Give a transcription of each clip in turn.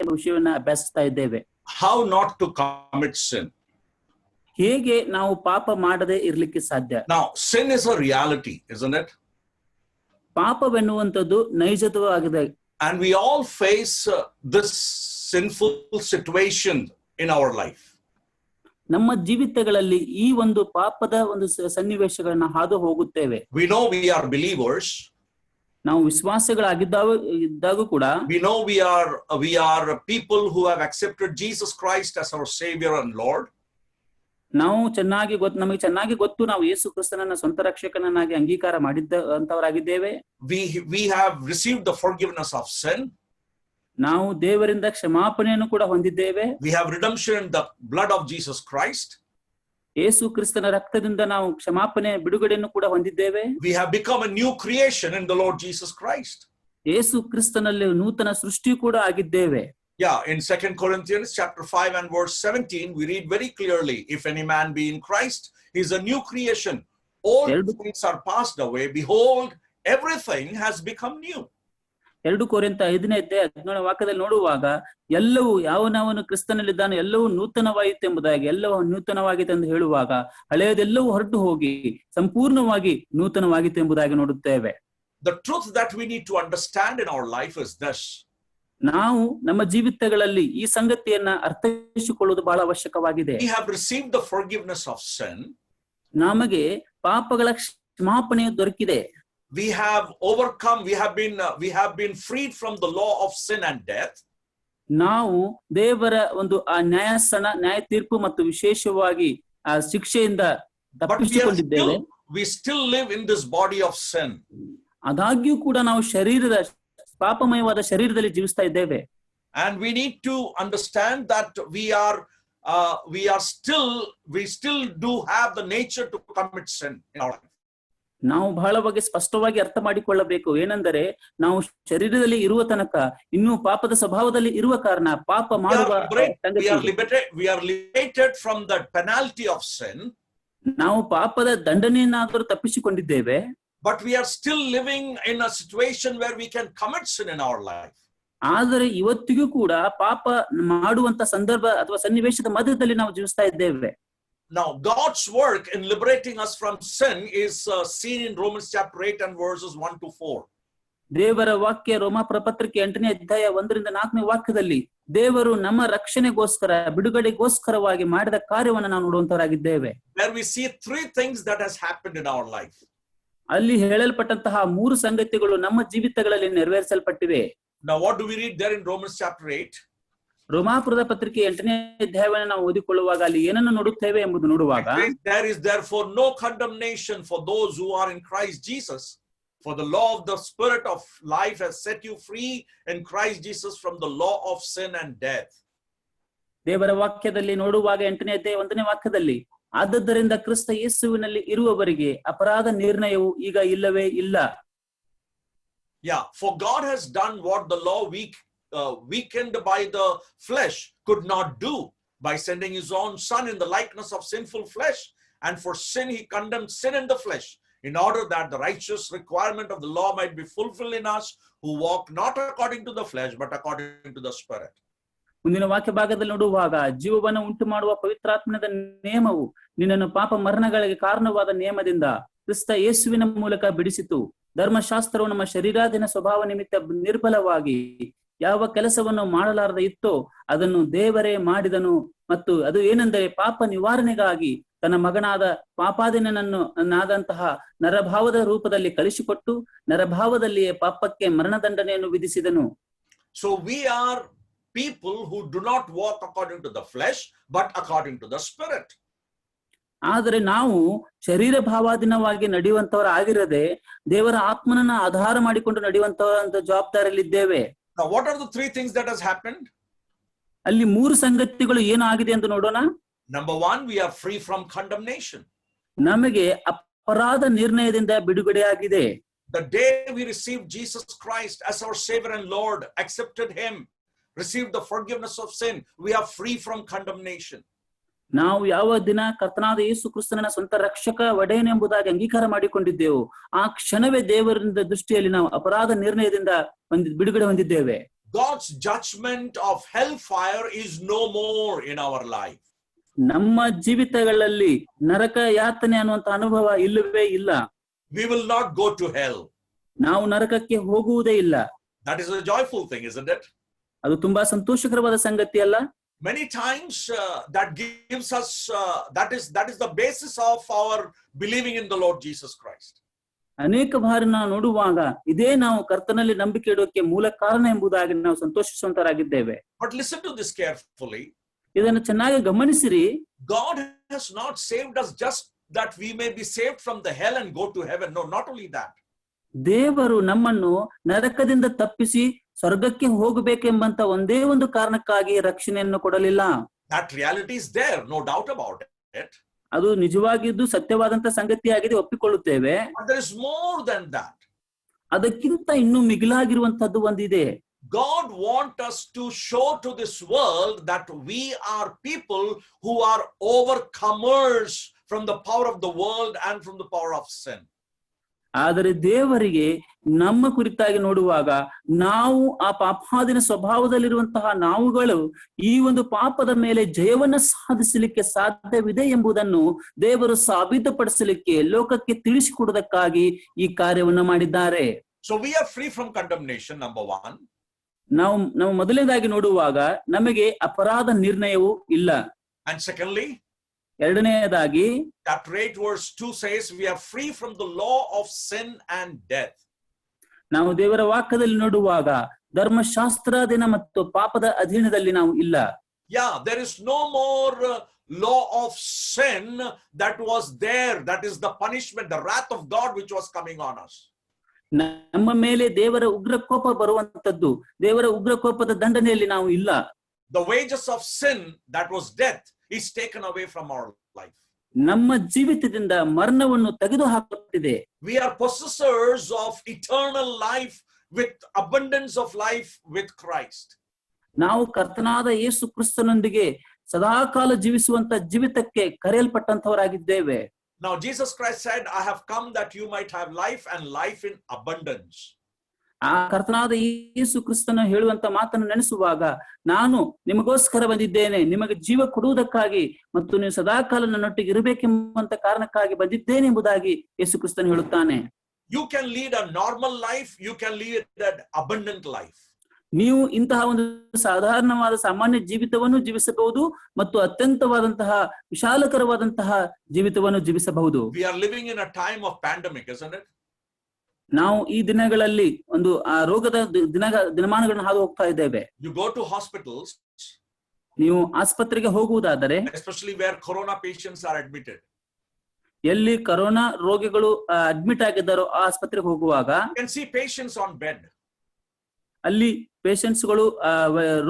ಎಂಬ ವಿಷಯವನ್ನ ಅಭ್ಯಾಸಿಸ್ತಾ ಇದ್ದೇವೆ. How not to commit sin. ಹೇಗೆ ನಾವು ಪಾಪ ಮಾಡದೆ ಇರ್ಲಿಕ್ಕೆ ಸಾಧ್ಯ? Now, sin is a reality, isn't it? ಪಾಪವೆನ್ನುವಂಥದ್ದು ನೈಜವಾಗಿದೆ. And we all face this sinful situation in our life. ನಮ್ಮ ಜೀವಿತಗಳಲ್ಲಿ ಈ ಒಂದು ಪಾಪದ ಒಂದು ಸನ್ನಿವೇಶಗಳನ್ನ ಹಾದು ಹೋಗುತ್ತೇವೆ. We know we are believers. ನಾವು ವಿಶ್ವಾಸಿಗಳಾಗಿದ್ದಾಗೂ ಕೂಡ we know we are people who have accepted Jesus Christ as our Savior and Lord. ನಾವು ನಮಗೆ ಚೆನ್ನಾಗಿ ಗೊತ್ತು ನಾವು ಯೇಸು ಕ್ರಿಸ್ತನನ್ನ ಸ್ವಂತ ರಕ್ಷಕನನ್ನಾಗಿ ಅಂಗೀಕಾರ ಮಾಡಿದಂತವರಾಗಿದ್ದೇವೆ. We have received the forgiveness of sin. ನಾವು ದೇವರಿಂದ ಕ್ಷಮಾಪಣೆಯನ್ನು ಕೂಡ ಹೊಂದಿದ್ದೇವೆ. We have redemption in the blood of Jesus Christ. ಯೇಸು ಕ್ರಿಸ್ತನ ರಕ್ತದಿಂದ ನಾವು ಕ್ಷಮಾಪಣೆ ಬಿಡುಗಡೆಯನ್ನು ಕೂಡ ಹೊಂದಿದ್ದೇವೆ. We have become a new creation in the Lord Jesus Christ. ಯೇಸು ಕ್ರಿಸ್ತನಲ್ಲಿ ನೂತನ ಸೃಷ್ಟಿ ಕೂಡ ಆಗಿದ್ದೇವೆ. Yeah, in 2 Corinthians chapter 5 and verse 17 we read very clearly, if any man be in Christ, he is a new creation. All things are passed away, behold, everything has become new. 2 ಕೊರಿಂಥ 5:17 ವಾಕ್ಯದಲ್ಲಿ ನೋಡುವಾಗ ಎಲ್ಲವೂ ಯಾವನವನು ಕ್ರಿಸ್ತನಲ್ಲಿದ್ದಾನೆ ಎಲ್ಲವೂ ನೂತನವಾಯಿತು ಎಂಬುದಾಗಿ, ಎಲ್ಲವೂ ನೂತನವಾಗಿದೆ ಎಂದು ಹೇಳುವಾಗ ಹಳೆಯದೆಲ್ಲವೂ ಹೊರಟು ಹೋಗಿ ಸಂಪೂರ್ಣವಾಗಿ ನೂತನವಾಗಿತ್ತು ಎಂಬುದಾಗಿ ನೋಡುತ್ತೇವೆ. The truth that we need to understand in our life is this. ನಾವು ನಮ್ಮ ಜೀವಿತಗಳಲ್ಲಿ ಈ ಸಂಗತಿಯನ್ನ ಅರ್ಥೈಸಿಕೊಳ್ಳುವುದು ಬಹಳ ಅವಶ್ಯಕವಾಗಿದೆ. We have received the forgiveness of sin. ನಮಗೆ ಪಾಪಗಳ ಕ್ಷಮಾಪಣೆ ದೊರಕಿದೆ. We have overcome, we have been freed from the law of sin and death. ನಾವು ದೇವರ ಒಂದು ಆ ನ್ಯಾಯ ತೀರ್ಪು ಮತ್ತು ವಿಶೇಷವಾಗಿ ಆ ಶಿಕ್ಷೆಯಿಂದ ತಪ್ಪಿಸಿಕೊಂಡಿದ್ದೇವೆ. We still live in this body of sin. ಆದಾಗ್ಯೂ ಕೂಡ ನಾವು ಪಾಪಮಯವಾದ ಶರೀರದಲ್ಲಿ ಜೀವಿಸ್ತಾ ಇದ್ದೇವೆ. And we need to understand that we still do have the nature to commit sin in our life. ನಾವು ಬಹಳವಾಗಿ ಸ್ಪಷ್ಟವಾಗಿ ಅರ್ಥ ಮಾಡಿಕೊಳ್ಳಬೇಕು. ಏನೆಂದರೆ ನಾವು ಶರೀರದಲ್ಲಿ ಇರುವ ತನಕ ಇನ್ನೂ ಪಾಪದ ಸ್ವಭಾವದಲ್ಲಿ ಇರುವ ಕಾರಣ ಪಾಪ ಮಾಡುವ we are liberated from the penalty of sin. ನಾವು ಪಾಪದ ದಂಡನೆಯನ್ನಾದರೂ ತಪ್ಪಿಸಿಕೊಂಡಿದ್ದೇವೆ. But we are still living in a situation where we can commit sin in our life. ಆದರೆ ಇವತ್ತಿಗೂ ಕೂಡ ಪಾಪ ಮಾಡುವಂತ ಸಂದರ್ಭ ಅಥವಾ ಸನ್ನಿವೇಶದ ಮಧ್ಯದಲ್ಲಿ ನಾವು ಜೀವಿಸ್ತಾ ಇದ್ದೇವೆ. Now, God's work in liberating us from sin is seen in Romans chapter 8 and verses 1 to 4. ದೇವರ ವಾಕ್ಯ ರೋಮಾಪುರ ಪತ್ರಿಕೆ 8ನೇ ಅಧ್ಯಾಯ 1ರಿಂದ 4ನೇ ವಾಕ್ಯದಲ್ಲಿ ದೇವರು ನಮ್ಮ ರಕ್ಷಣೆಗೋಸ್ಕರ ಬಿಡುಗಡೆಗೋಸ್ಕರವಾಗಿ ಮಾಡಿದ ಕಾರ್ಯವನ್ನು ನಾವು ನೋಡುವಂತವರಾಗಿದ್ದೇವೆ. Where we see three things that has happened in our life. ಅಲ್ಲಿ ಹೇಳಲ್ಪಟ್ಟಂತಹ 3 ಸಂಗತಿಗಳು ನಮ್ಮ ಜೀವಿತಗಳಲ್ಲಿ ನೆರವೇರಿಸಲ್ಪಟ್ಟಿವೆ. Now, what do we read there in Romans chapter 8? ರೋಮಾಪುರದ ಪತ್ರಿಕೆ 8ನೇ ಅಧ್ಯಾಯವನ್ನು ನಾವು ಓದಿಕೊಳ್ಳುವಾಗ ಅಲ್ಲಿ ಏನನ್ನು ನೋಡುತ್ತೇವೆ ಎಂಬುದು ನೋಡುವಾಗ, there is therefore no condemnation for those who are in Christ Jesus, for the law of the Spirit of life has set you free in Christ Jesus from the law of sin and death. ದೇವರ ವಾಕ್ಯದಲ್ಲಿ ನೋಡುವಾಗ 8ನೇ ಅಧ್ಯಾಯ 1ನೇ ವಾಕ್ಯದಲ್ಲಿ, ಆದ್ದರಿಂದ ಕ್ರಿಸ್ತ ಯೇಸುವಿನಲ್ಲಿ ಇರುವವರಿಗೆ ಅಪರಾಧ ನಿರ್ಣಯವು ಈಗ ಇಲ್ಲವೇ ಇಲ್ಲ. Yeah, for God has done what the law weakened by the flesh could not do, by sending his own son in the likeness of sinful flesh, and for sin he condemned sin in the flesh, in order that the righteous requirement of the law might be fulfilled in us who walk not according to the flesh but according to the Spirit. ಮುಂದಿನ ವಾಕ್ಯ ಭಾಗದಲ್ಲಿ ನೋಡುವಾಗ, ಜೀವವನ್ನು ಉಂಟು ಮಾಡುವ ಪವಿತ್ರಾತ್ಮದ ನೇಮವು ನಿನ್ನನ್ನು ಪಾಪ ಮರಣಗಳಿಗೆ ಕಾರಣವಾದ ನೇಮದಿಂದ ಕ್ರಿಸ್ತ ಯೇಸುವಿನ ಮೂಲಕ ಬಿಡಿಸಿತು. ಧರ್ಮಶಾಸ್ತ್ರವು ನಮ್ಮ ಶರೀರಾಧೀನ ಸ್ವಭಾವ ನಿಮಿತ್ತ ನಿರ್ಬಲವಾಗಿ ಯಾವ ಕೆಲಸವನ್ನು ಮಾಡಲಾರದೆ ಇತ್ತೋ ಅದನ್ನು ದೇವರೇ ಮಾಡಿದನು, ಮತ್ತು ಅದು ಏನೆಂದರೆ ಪಾಪ ನಿವಾರಣೆಗಾಗಿ ತನ್ನ ಮಗನಾದ ಪಾಪಾಧೀನನಾದಂತಹ ನರಭಾವದ ರೂಪದಲ್ಲಿ ಕಳಿಸಿಕೊಟ್ಟು ನರಭಾವದಲ್ಲಿಯೇ ಪಾಪಕ್ಕೆ ಮರಣದಂಡನೆಯನ್ನು ವಿಧಿಸಿದನು. So we are people who do not walk according to the flesh but according to the Spirit. ಆದರೆ ನಾವು ಶರೀರ ಭಾವಾಧೀನವಾಗಿ ನಡೆಯುವಂತವರಾಗಿರದೆ ದೇವರ ಆತ್ಮನನ್ನ ಆಧಾರ ಮಾಡಿಕೊಂಡು ನಡೆಯುವಂತವರ ಜವಾಬ್ದಾರಿಯಲ್ಲಿದ್ದೇವೆ. Now, what are the three things that has happened? ಅಲ್ಲಿ 3 ಸಂಗತಿಗಳು ಏನು ಆಗಿದೆ ಎಂದು ನೋಡೋಣ. Number 1, we are free from condemnation. ನಮಗೆ ಅಪರಾಧ ನಿರ್ಣಯದಿಂದ ಬಿಡುಗಡೆಯಾಗಿದೆ. The day we received Jesus Christ as our Savior and Lord, accepted him, received the forgiveness of sin, we are free from condemnation. ನಾವು ಯಾವ ದಿನ ಕರ್ತನಾದ ಯೇಸು ಕ್ರಿಸ್ತನ ಸ್ವಂತ ರಕ್ಷಕ ಒಡೆಯನೆಂಬುದಾಗಿ ಅಂಗೀಕಾರ ಮಾಡಿಕೊಂಡಿದ್ದೆವು, ಆ ಕ್ಷಣವೇ ದೇವರಿಂದ ದೃಷ್ಟಿಯಲ್ಲಿ ನಾವು ಅಪರಾಧ ನಿರ್ಣಯದಿಂದ ಬಿಡುಗಡೆ ಹೊಂದಿದ್ದೇವೆ. God's judgment of hellfire is no more in our life. ನಮ್ಮ ಜೀವಿತಗಳಲ್ಲಿ ನರಕ ಯಾತನೆ ಅನ್ನುವಂತ ಅನುಭವ ಇಲ್ಲವೇ ಇಲ್ಲ. We will not go to hell. ನಾವು ನರಕಕ್ಕೆ ಹೋಗುವುದೇ ಇಲ್ಲ. That is a joyful thing, isn't it? ಅದು ತುಂಬಾ ಸಂತೋಷಕರವಾದ ಸಂಗತಿ ಅಲ್ಲ? Many times that gives us that is the basis of our believing in the Lord Jesus Christ. ಅನೇಕ ಬಾರಿ ನಾವು ನೋಡುವಾಗ ಇದೇ ನಾವು ಕರ್ತನಲ್ಲಿ ನಂಬಿಕೆ ಇಡೋಕೆ ಮೂಲ ಕಾರಣ ಎಂಬುದಾಗಿ ನಾವು ಸಂತೋಷಿಸುವಂತರಾಗಿದ್ದೇವೆ. But listen to this carefully. ಇದನ್ನು ಚೆನ್ನಾಗಿ ಗಮನಿಸಿರಿ. God has not saved us just that we may be saved from the hell and go to heaven. No, not only that. ದೇವರು ನಮ್ಮನ್ನು ನರಕದಿಂದ ತಪ್ಪಿಸಿ ಸ್ವರ್ಗಕ್ಕೆ ಹೋಗಬೇಕೆಂಬಂತ ಒಂದೇ ಒಂದು ಕಾರಣಕ್ಕಾಗಿ ರಕ್ಷಣೆಯನ್ನು ಕೊಡಲಿಲ್ಲ. That reality is there, no doubt about it. ಅದು ನಿಜವಾಗಿದ್ದು ಸತ್ಯವಾದಂತ ಸಂಗತಿಯಾಗಿದೆ, ಒಪ್ಪಿಕೊಳ್ಳುತ್ತೇವೆ. But there is more than that. ಅದಕ್ಕಿಂತ ಇನ್ನೂ ಮಿಗಿಲಾಗಿರುವಂತದ್ದು ಒಂದಿದೆ. God wants us to show to this world that we are people who are overcomers from the power of the world and from the power of sin. ಆದರೆ ದೇವರಿಗೆ ನಮ್ಮ ಕುರಿತಾಗಿ ನೋಡುವಾಗ ನಾವು ಆ ಪಾಪಾದಿನ ಸ್ವಭಾವದಲ್ಲಿರುವಂತಹ ನಾವುಗಳು ಈ ಒಂದು ಪಾಪದ ಮೇಲೆ ಜಯವನ್ನ ಸಾಧಿಸಲಿಕ್ಕೆ ಸಾಧ್ಯವಿದೆ ಎಂಬುದನ್ನು ದೇವರು ಸಾಬೀತುಪಡಿಸಲಿಕ್ಕೆ ಲೋಕಕ್ಕೆ ತಿಳಿಸಿಕೊಡುವುದಕ್ಕಾಗಿ ಈ ಕಾರ್ಯವನ್ನು ಮಾಡಿದ್ದಾರೆ. So we are free from condemnation, number one. ನಾವು ಮೊದಲನೇದಾಗಿ ನೋಡುವಾಗ ನಮಗೆ ಅಪರಾಧ ನಿರ್ಣಯವೂ ಇಲ್ಲ. And secondly, ಎರಡನೆಯದಾಗಿ chapter 8 verse 2 says we are free from the law of sin and death. ನಾವು ದೇವರ ವಾಕ್ಯದಲ್ಲಿ ನೋಡುವಾಗ ಧರ್ಮಶಾಸ್ತ್ರಾಧೀನ ಮತ್ತು ಪಾಪದ ಅಧೀನದಲ್ಲಿ ನಾವು ಇಲ್ಲ. Yeah, there is no more law of sin that was there. That is the punishment, the wrath of God which was coming on us. ನಮ್ಮ ಮೇಲೆ ದೇವರ ಉಗ್ರಕೋಪ ಬರುವಂತದ್ದು, ದೇವರ ಉಗ್ರಕೋಪದ ದಂಡನೆಯಲ್ಲಿ ನಾವು ಇಲ್ಲ. The wages of sin, that was death, is taken away from our life. ನಮ್ಮ ಜೀವಿತದಿಂದ ಮರಣವನ್ನು ತೆಗೆದುಹಾಕಲ್ಪಟ್ಟಿದೆ. We are possessors of eternal life with abundance of life with Christ. ನಾವು ಕರ್ತನಾದ ಯೇಸು ಕ್ರಿಸ್ತನೊಂದಿಗೆ ಸದಾಕಾಲ ಜೀವಿಸುವಂತ ಜೀವಿತಕ್ಕೆ ಕರೆಯಲ್ಪಟ್ಟಂತವರಾಗಿದ್ದೇವೆ. Now Jesus Christ said, I have come that you might have life and life in abundance. ಆ ಕರ್ತನಾದ ಯೇಸು ಕ್ರಿಸ್ತನು ಹೇಳುವಂತ ಮಾತನ್ನು ನೆನೆಸುವಾಗ, ನಾನು ನಿಮಗೋಸ್ಕರ ಬಂದಿದ್ದೇನೆ, ನಿಮಗೆ ಜೀವ ಕೊಡುವುದಕ್ಕಾಗಿ ಮತ್ತು ನೀವು ಸದಾಕಾಲ ನನ್ನೊಟ್ಟಿಗೆ ಇರಬೇಕೆಂಬಂತ ಕಾರಣಕ್ಕಾಗಿ ಬಂದಿದ್ದೇನೆ ಎಂಬುದಾಗಿ ಯೇಸು ಕ್ರಿಸ್ತನು ಹೇಳುತ್ತಾನೆ. You can lead a normal life, you can lead an abundant life. ನೀವು ಇಂತಹ ಒಂದು ಸಾಧಾರಣವಾದ ಸಾಮಾನ್ಯ ಜೀವಿತವನ್ನು ಜೀವಿಸಬಹುದು ಮತ್ತು ಅತ್ಯಂತವಾದಂತಹ ವಿಶಾಲಕರವಾದಂತಹ ಜೀವಿತವನ್ನು ಜೀವಿಸಬಹುದು. We are living in a time of pandemic, isn't it? ನಾವು ಈ ದಿನಗಳಲ್ಲಿ ಒಂದು ಆ ರೋಗದ ದಿನಮಾನಗಳನ್ನು ಹಾದು ಹೋಗ್ತಾ ಇದ್ದೇವೆ. You go to hospitals, ನೀವು ಆಸ್ಪತ್ರೆಗೆ ಹೋಗುವುದಾದರೆ, especially where corona patients are admitted, ಎಲ್ಲಿ ಕರೋನಾ ರೋಗಿಗಳು ಅಡ್ಮಿಟ್ ಆಗಿದ್ದಾರೋ ಆ ಆಸ್ಪತ್ರೆಗೆ ಹೋಗುವಾಗ you can see patients on bed. ಅಲ್ಲಿ ಪೇಷಂಟ್ಸ್ಗಳು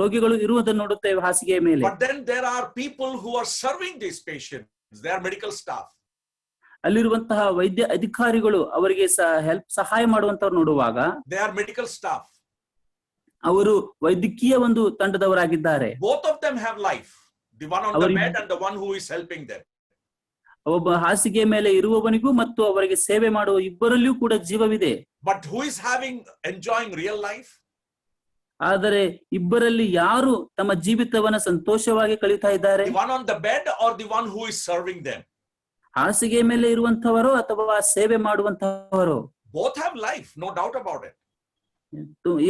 ರೋಗಿಗಳು ಇರುವುದನ್ನು ನೋಡುತ್ತೇವೆ ಹಾಸಿಗೆಯ ಮೇಲೆ. But then there are people who are serving these patients, they are medical staff. ಅಲ್ಲಿರುವಂತಹ ವೈದ್ಯ ಅಧಿಕಾರಿಗಳು ಅವರಿಗೆ ಸಹಾಯ ಮಾಡುವಂತವ್ರು ನೋಡುವಾಗ they are medical staff. ಅವರು ವೈದ್ಯಕೀಯ ಒಂದು ತಂಡದವರಾಗಿದ್ದಾರೆ. Both of them have life, the one on the bed and the one who is helping them. ಒಬ್ಬ ಹಾಸಿಗೆ ಮೇಲೆ ಇರುವವನಿಗೂ ಮತ್ತು ಅವರಿಗೆ ಸೇವೆ ಮಾಡುವ ಇಬ್ಬರಲ್ಲಿಯೂ ಕೂಡ ಜೀವವಿದೆ. But who is enjoying real life? ಆದರೆ ಇಬ್ಬರಲ್ಲಿ ಯಾರು ತಮ್ಮ ಜೀವಿತವನ್ನ ಸಂತೋಷವಾಗಿ ಕಳೀತಾ ಇದ್ದಾರೆ? The one on the bed or the one who is serving them? ಹಾಸಿಗೆ ಮೇಲೆ ಇರುವಂತವರು ಅಥವಾ ಸೇವೆ ಮಾಡುವಂತವರು? Both have life, no doubt about it.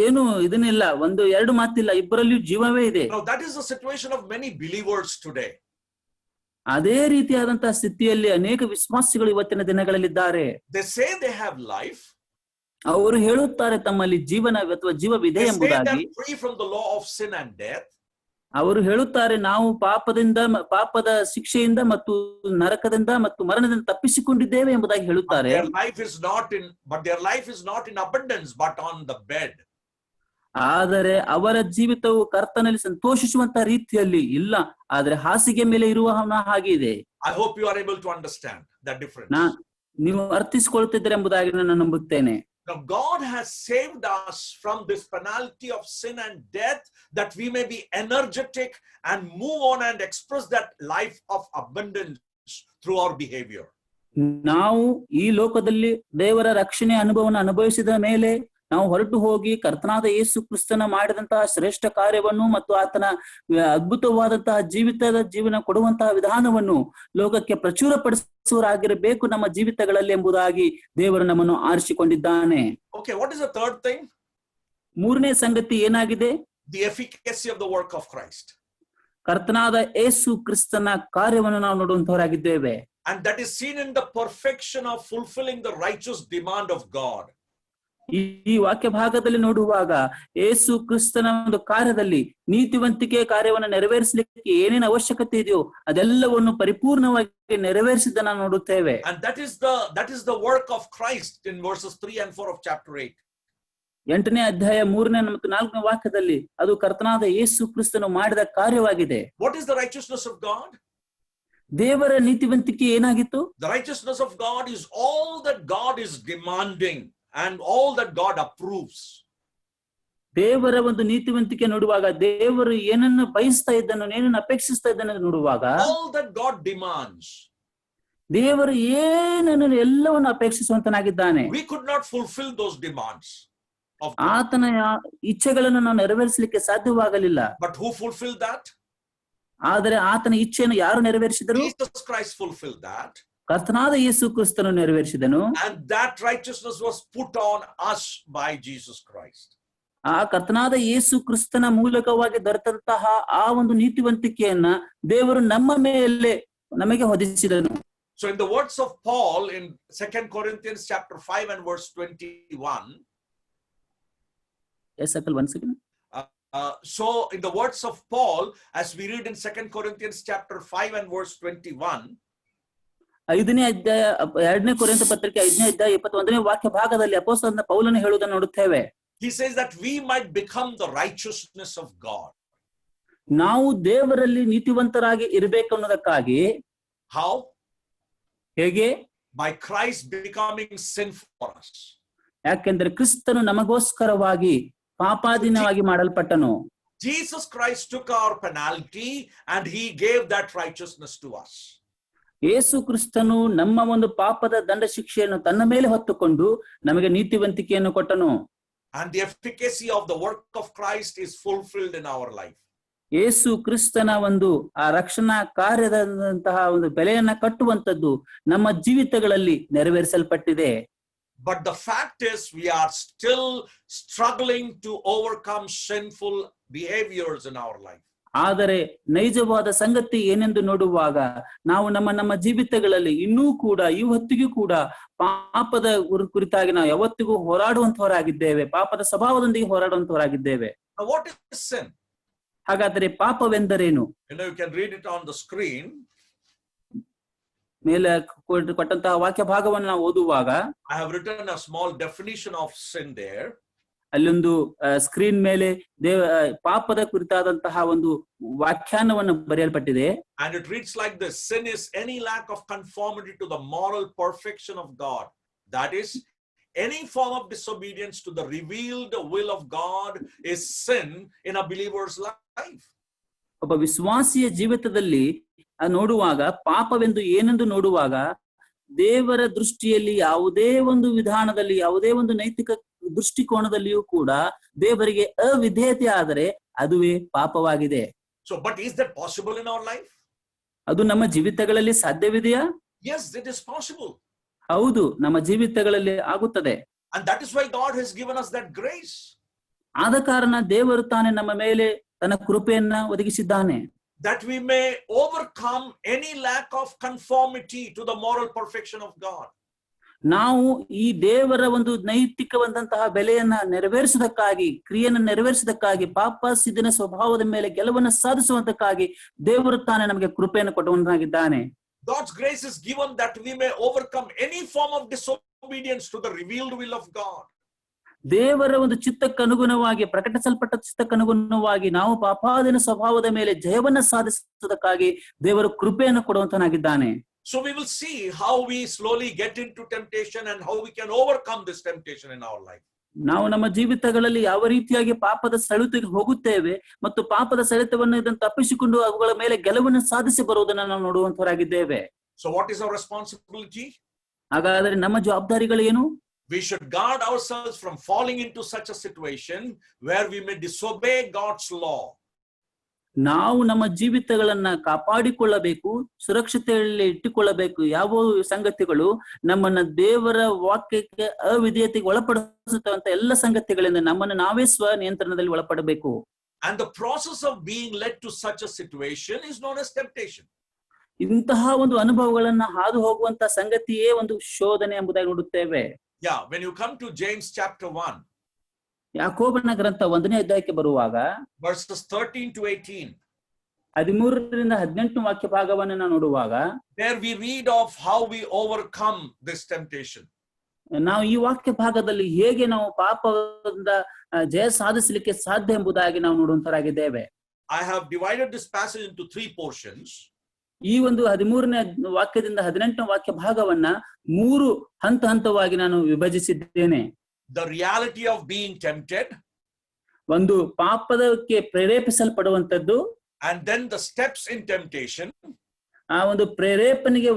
ಏನು ಇದನ್ನಿಲ್ಲ, ಒಂದು ಎರಡು ಮಾತಿಲ್ಲ, ಇಬ್ಬರಲ್ಲಿಯೂ ಜೀವವೇ ಇದೆ. Now that is the situation of many believers today. ಅದೇ ರೀತಿಯಾದಂತಹ ಸ್ಥಿತಿಯಲ್ಲಿ ಅನೇಕ ವಿಶ್ವಾಸಿಗಳು ಇವತ್ತಿನ ದಿನಗಳಲ್ಲಿದ್ದಾರೆ. They say they have life. ಅವರು ಹೇಳುತ್ತಾರೆ ತಮ್ಮಲ್ಲಿ ಜೀವನ ಅಥವಾ ಜೀವವಿದೆ ಎಂಬುದಾಗಿ. Free from the law of sin and death. ಅವರು ಹೇಳುತ್ತಾರೆ ನಾವು ಪಾಪದ ಶಿಕ್ಷೆಯಿಂದ ಮತ್ತು ನರಕದಿಂದ ಮತ್ತು ಮರಣದಿಂದ ತಪ್ಪಿಸಿಕೊಂಡಿದ್ದೇವೆ ಎಂಬುದಾಗಿ ಹೇಳುತ್ತಾರೆ. But their life is not in abundance, but on the bed. ಆದರೆ ಅವರ ಜೀವಿತವು ಕರ್ತನಲ್ಲಿ ಸಂತೋಷಿಸುವಂತ ರೀತಿಯಲ್ಲಿ ಇಲ್ಲ, ಆದ್ರೆ ಹಾಸಿಗೆ ಮೇಲೆ ಇರುವ ಹಾಗೆ ಇದೆ. I hope you are able to understand that difference. ನೀವು ಅರ್ಥಿಸಿಕೊಳ್ಳುತ್ತಿದ್ದೀರಿ ಎಂಬುದಾಗಿ ನಾನು ನಂಬುತ್ತೇನೆ. Now God has saved us from this penalty of sin and death that we may be energetic and move on and express that life of abundance through our behavior. ನಾವು ಈ ಲೋಕದಲ್ಲಿ ದೇವರ ರಕ್ಷಣೆ ಅನುಭವವನ್ನು ಅನುಭವಿಸಿದ ಮೇಲೆ ನಾವು ಹೊರಟು ಹೋಗಿ ಕರ್ತನಾದ ಯೇಸು ಕ್ರಿಸ್ತನ ಮಾಡಿದಂತಹ ಶ್ರೇಷ್ಠ ಕಾರ್ಯವನ್ನು ಮತ್ತು ಆತನ ಅದ್ಭುತವಾದಂತಹ ಜೀವನ ಕೊಡುವಂತಹ ವಿಧಾನವನ್ನು ಲೋಕಕ್ಕೆ ಪ್ರಚುರಪಡಿಸುವರಾಗಿರಬೇಕು ನಮ್ಮ ಜೀವಿತಗಳಲ್ಲಿ ಎಂಬುದಾಗಿ ದೇವರು ನಮ್ಮನ್ನು ಆರಿಸಿಕೊಂಡಿದ್ದಾನೆ. Okay, what is the third thing? ಮೂರನೇ ಸಂಗತಿ ಏನಾಗಿದೆ? The efficacy of the work of Christ. ಕರ್ತನಾದ ಯೇಸು ಕ್ರಿಸ್ತನ ಕಾರ್ಯವನ್ನು ನಾವು ನೋಡುವಂತವರಾಗಿದ್ದೇವೆ. And that is seen in the perfection of fulfilling the righteous demand of God. ಈ ವಾಕ್ಯ ಭಾಗದಲ್ಲಿ ನೋಡುವಾಗ ಯೇಸು ಕ್ರಿಸ್ತನ ಒಂದು ಕಾರ್ಯದಲ್ಲಿ ನೀತಿವಂತಿಕೆ ಕಾರ್ಯವನ್ನು ನೆರವೇರಿಸಲಿಕ್ಕೆ ಏನೇನು ಅವಶ್ಯಕತೆ ಇದೆಯೋ ಅದೆಲ್ಲವನ್ನು ಪರಿಪೂರ್ಣವಾಗಿ ನೆರವೇರಿಸಿದ್ದನ್ನು ನೋಡುತ್ತೇವೆ. And that is the work of Christ in verses 3 and 4 of chapter 8. 8ನೇ ಅಧ್ಯಾಯ 3ನೇ ಮತ್ತು 4ನೇ ವಾಕ್ಯದಲ್ಲಿ ಅದು ಕರ್ತನಾದ ಯೇಸು ಕ್ರಿಸ್ತನು ಮಾಡಿದ ಕಾರ್ಯವಾಗಿದೆ. What is the righteousness of God? ದೇವರ ನೀತಿವಂತಿಕೆ ಏನಾಗಿತ್ತು? The righteousness of God is all that God is demanding and all that God approves. ದೇವರ ಒಂದು ನೀತಿವಂತಿಕೆ ನೋಡುವಾಗ ದೇವರು ಏನನ್ನು ಬಯಸ್ತಾ ಇದ್ದನ್ನು ಏನನ್ನು ಅಪೇಕ್ಷಿಸ್ತಾ ಇದ್ದನ್ನು ನೋಡುವಾಗ all that God demands. ದೇವರು ಏನನ್ನು ಎಲ್ಲವನ್ನು ಅಪೇಕ್ಷಿಸುವಂತನಾಗಿದ್ದಾನೆ. We could not fulfill those demands of God. ಆತನ ಇಚ್ಛೆಗಳನ್ನು ನಾವು ನೆರವೇರಿಸಲಿಕ್ಕೆ ಸಾಧ್ಯವಾಗಲಿಲ್ಲ. But who fulfilled that? ಆದರೆ ಆತನ ಇಚ್ಛೆಯನ್ನು ಯಾರು ನೆರವೇರಿಸಿದರು? Jesus Christ fulfilled that. ಕರ್ತನಾದ ಯೇಸು ಕ್ರಿಸ್ತನು ನೆರವೇರಿಸಿದನು. And that righteousness was put on us by Jesus Christ. ಆ ಕರ್ತನಾದ ಯೇಸು ಕ್ರಿಸ್ತನ ಮೂಲಕವಾಗಿ ದೊರೆತಂತಹ ಆ ಒಂದು ನೀತಿವಂತಿಕೆಯನ್ನ ದೇವರು ನಮ್ಮ ಮೇಲೆ ನಮಗೆ ಹೊದಿಸಿದನು. So in the words of Paul in 2 Corinthians chapter 5 and verse 21. Yes, Uncle, once again. So in the words of Paul, as we read in 2 Corinthians chapter 5 and verse 21. 5ನೇ ಅಧ್ಯಾಯ 2ನೇ ಕೊರಿಂಥ ಪತ್ರಿಕೆ 5ನೇ ಅಧ್ಯಾಯ 21ನೇ ವಾಕ್ಯ ಭಾಗದಲ್ಲಿ ಅಪೊಸ್ತಲನಾದ ಪೌಲನು ಹೇಳುವುದನ್ನು ನೋಡುತ್ತೇವೆ. He says that we might become the righteousness of God. ನಾವು ದೇವರಲ್ಲಿ ನೀತಿವಂತರಾಗಿ ಇರಬೇಕು ಅನ್ನೋದಕ್ಕಾಗಿ. How? ಹೇಗೆ? By Christ becoming sin for us. ಯಾಕೆಂದ್ರೆ ಕ್ರಿಸ್ತನು ನಮಗೋಸ್ಕರವಾಗಿ ಪಾಪಾಧೀನವಾಗಿ ಮಾಡಲ್ಪಟ್ಟನು. Jesus Christ took our penalty and he gave that righteousness to us. ಯೇಸು ಕ್ರಿಸ್ತನು ನಮ್ಮ ಒಂದು ಪಾಪದ ದಂಡ ಶಿಕ್ಷೆಯನ್ನು ತನ್ನ ಮೇಲೆ ಹೊತ್ತುಕೊಂಡು ನಮಗೆ ನೀತಿವಂತಿಕೆಯನ್ನು ಕೊಟ್ಟನು. And the efficacy of the work of Christ is fulfilled in our life. ಯೇಸು ಕ್ರಿಸ್ತನ ಒಂದು ಆ ರಕ್ಷಣಾ ಕಾರ್ಯದಂತಹ ಒಂದು ಬೆಲೆಯನ್ನ ಕಟ್ಟುವಂತದ್ದು ನಮ್ಮ ಜೀವಿತಗಳಲ್ಲಿ ನೆರವೇರಿಸಲ್ಪಟ್ಟಿದೆ. But the fact is we are still struggling to overcome sinful behaviors in our life. ಆದರೆ ನೈಜವಾದ ಸಂಗತಿ ಏನೆಂದು ನೋಡುವಾಗ ನಾವು ನಮ್ಮ ಜೀವಿತಗಳಲ್ಲಿ ಇನ್ನೂ ಕೂಡ ಈ ಹೊತ್ತಿಗೂ ಕೂಡ ಪಾಪದ ಕುರಿತಾಗಿ ನಾವು ಯಾವತ್ತಿಗೂ ಹೋರಾಡುವಂತವರಾಗಿದ್ದೇವೆ. ಪಾಪದ ಸ್ವಭಾವದೊಂದಿಗೆ ಹೋರಾಡುವಂತವರಾಗಿದ್ದೇವೆ. What is sin? ಹಾಗಾದರೆ ಪಾಪವೆಂದರೇನು? You can read it on the screen. ಮೇಲೆ ಕೊಟ್ಟಂತಹ ವಾಕ್ಯ ಭಾಗವನ್ನು ನಾವು ಓದುವಾಗ I have written a small definition of sin there. ಅಲ್ಲೊಂದು ಸ್ಕ್ರೀನ್ ಮೇಲೆ ಪಾಪದ ಕುರಿತಾದಂತಹ ಒಂದು ವ್ಯಾಖ್ಯಾನವನ್ನು ಬರೆಯಲ್ಪಟ್ಟಿದೆ. And it reads like this: sin is any lack of conformity to the moral perfection of God. That is, any form of disobedience to the revealed will of God is sin in a believer's life. ಒಬ್ಬ ವಿಶ್ವಾಸಿಯ ಜೀವಿತದಲ್ಲಿ ನೋಡುವಾಗ ಪಾಪವೆಂದು ಏನೆಂದು ನೋಡುವಾಗ ದೇವರ ದೃಷ್ಟಿಯಲ್ಲಿ ಯಾವುದೇ ಒಂದು ವಿಧಾನದಲ್ಲಿ ಯಾವುದೇ ಒಂದು ನೈತಿಕ ದೃಷ್ಟಿಕೋನದಲ್ಲಿಯೂ ಕೂಡ ದೇವರಿಗೆ ಅವಿಧೇಯತೆ ಆದರೆ ಅದುವೇ ಪಾಪವಾಗಿದೆ. So, but is that possible in our life? ಅದು ನಮ್ಮ ಜೀವಿತಗಳಲ್ಲಿ ಸಾಧ್ಯವಿದೆಯಾ? Yes, it is possible. ಹೌದು, ನಮ್ಮ ಜೀವಿತಗಳಲ್ಲಿ ಆಗುತ್ತದೆ. And that is why God has given us that grace. ಆದ ಕಾರಣ ದೇವರು ತಾನೇ ನಮ್ಮ ಮೇಲೆ ತನ್ನ ಕೃಪೆಯನ್ನ ಒದಗಿಸಿದ್ದಾನೆ. That we may overcome any lack of conformity to the moral perfection of God. ನಾವು ಈ ದೇವರ ಒಂದು ನೈತಿಕವಾದಂತಹ ಬೆಲೆಯನ್ನ ನೆರವೇರಿಸುವುದಕ್ಕಾಗಿ ಕ್ರಿಯೆಯನ್ನು ನೆರವೇರಿಸುವುದಕ್ಕಾಗಿ ಪಾಪ ಸಿದ್ಧಿನ ಸ್ವಭಾವದ ಮೇಲೆ ಗೆಲುವನ್ನು ಸಾಧಿಸುವಂತಕ್ಕಾಗಿ ದೇವರು ತಾನೇ ನಮಗೆ ಕೃಪೆಯನ್ನು ಕೊಡುವಂತಾಗಿದ್ದಾನೆ. God's grace is given that we may overcome any form of disobedience to the revealed will of God. ದೇವರ ಒಂದು ಚಿತ್ತಕ್ಕನುಗುಣವಾಗಿ ಪ್ರಕಟಿಸಲ್ಪಟ್ಟ ಚಿತ್ತಕ್ಕನುಗುಣವಾಗಿ ನಾವು ಪಾಪಾಧೀನ ಸ್ವಭಾವದ ಮೇಲೆ ಜಯವನ್ನ ಸಾಧಿಸುವುದಕ್ಕಾಗಿ ದೇವರು ಕೃಪೆಯನ್ನು ಕೊಡುವಂತನಾಗಿದ್ದಾನೆ. So we will see how we slowly get into temptation and how we can overcome this temptation in our life. ನಾವು ನಮ್ಮ ಜೀವಿತಗಳಲ್ಲಿ ಯಾವ ರೀತಿಯಾಗಿ ಪಾಪದ ಸೆಳೆತಕ್ಕೆ ಹೋಗುತ್ತೇವೆ ಮತ್ತು ಪಾಪದ ಸೆಳೆತವನ್ನು ಇದನ್ನು ತಪ್ಪಿಸಿಕೊಂಡು ಅವುಗಳ ಮೇಲೆ ಗೆಲುವನ್ನು ಸಾಧಿಸಿ ಬರುವುದನ್ನು ನಾವು ನೋಡುವಂತವರಾಗಿದ್ದೇವೆ. So what is our responsibility? ಹಾಗಾದರೆ ನಮ್ಮ ಜವಾಬ್ದಾರಿಗಳೇನು? We should guard ourselves from falling into such a situation where we may disobey God's law. ನಾವು ನಮ್ಮ ಜೀವಿತಗಳನ್ನ ಕಾಪಾಡಿಕೊಳ್ಳಬೇಕು, ಸುರಕ್ಷತೆಯಲ್ಲಿ ಇಟ್ಟುಕೊಳ್ಳಬೇಕು. ಯಾವ ಸಂಗತಿಗಳು ನಮ್ಮನ್ನ ದೇವರ ವಾಕ್ಯಕ್ಕೆ ಅವಿಧೇಯತೆಗೆ ಒಳಪಡಿಸುತ್ತಂತ ಎಲ್ಲ ಸಂಗತಿಗಳಿಂದ ನಮ್ಮನ್ನು ನಾವೇ ಸ್ವ ನಿಯಂತ್ರಣದಲ್ಲಿ ಒಳಪಡಬೇಕು. And the process of being led to such a situation is known as temptation. ಇಂತಹ ಒಂದು ಅನುಭವಗಳನ್ನ ಹಾದು ಹೋಗುವಂತ ಸಂಗತಿಯೇ ಒಂದು ಶೋಧನೆ ಎಂಬುದಾಗಿ ನೋಡುತ್ತೇವೆ. Yeah, when you come to James chapter 1, ಯಾಕೋಬನ ಗ್ರಂಥ 1ನೇ ಅಧ್ಯಾಯಕ್ಕೆ ಬರುವಾಗ verses 13 to 18, 13ರಿಂದ 18 ವಾಕ್ಯ ಭಾಗವನ್ನು ನಾವು ನೋಡುವಾಗ there we read of how we overcome this temptation. ನಾವು ಈ ವಾಕ್ಯ ಭಾಗದಲ್ಲಿ ಹೇಗೆ ನಾವು ಪಾಪದಿಂದ ಜಯ ಸಾಧಿಸಲಿಕ್ಕೆ ಸಾಧ್ಯ ಎಂಬುದಾಗಿ ನಾವು ನೋಡುವಂತರಾಗಿದ್ದೇವೆ. I have divided this passage into 3 portions. ಈ ಒಂದು 13ನೇ ವಾಕ್ಯದಿಂದ 18ನೇ ವಾಕ್ಯ ಭಾಗವನ್ನ 3 ಹಂತವಾಗಿ ನಾನು ವಿಭಜಿಸಿದ್ದೇನೆ. The reality of being tempted, ಒಂದು ಪಾಪದಕ್ಕೆ ಪ್ರೇರೇಪಿಸಲ್ಪಡುವಂತದ್ದು, and then the steps in temptation, ಆ ಒಂದು ಪ್ರೇರೇಪಣೆಯ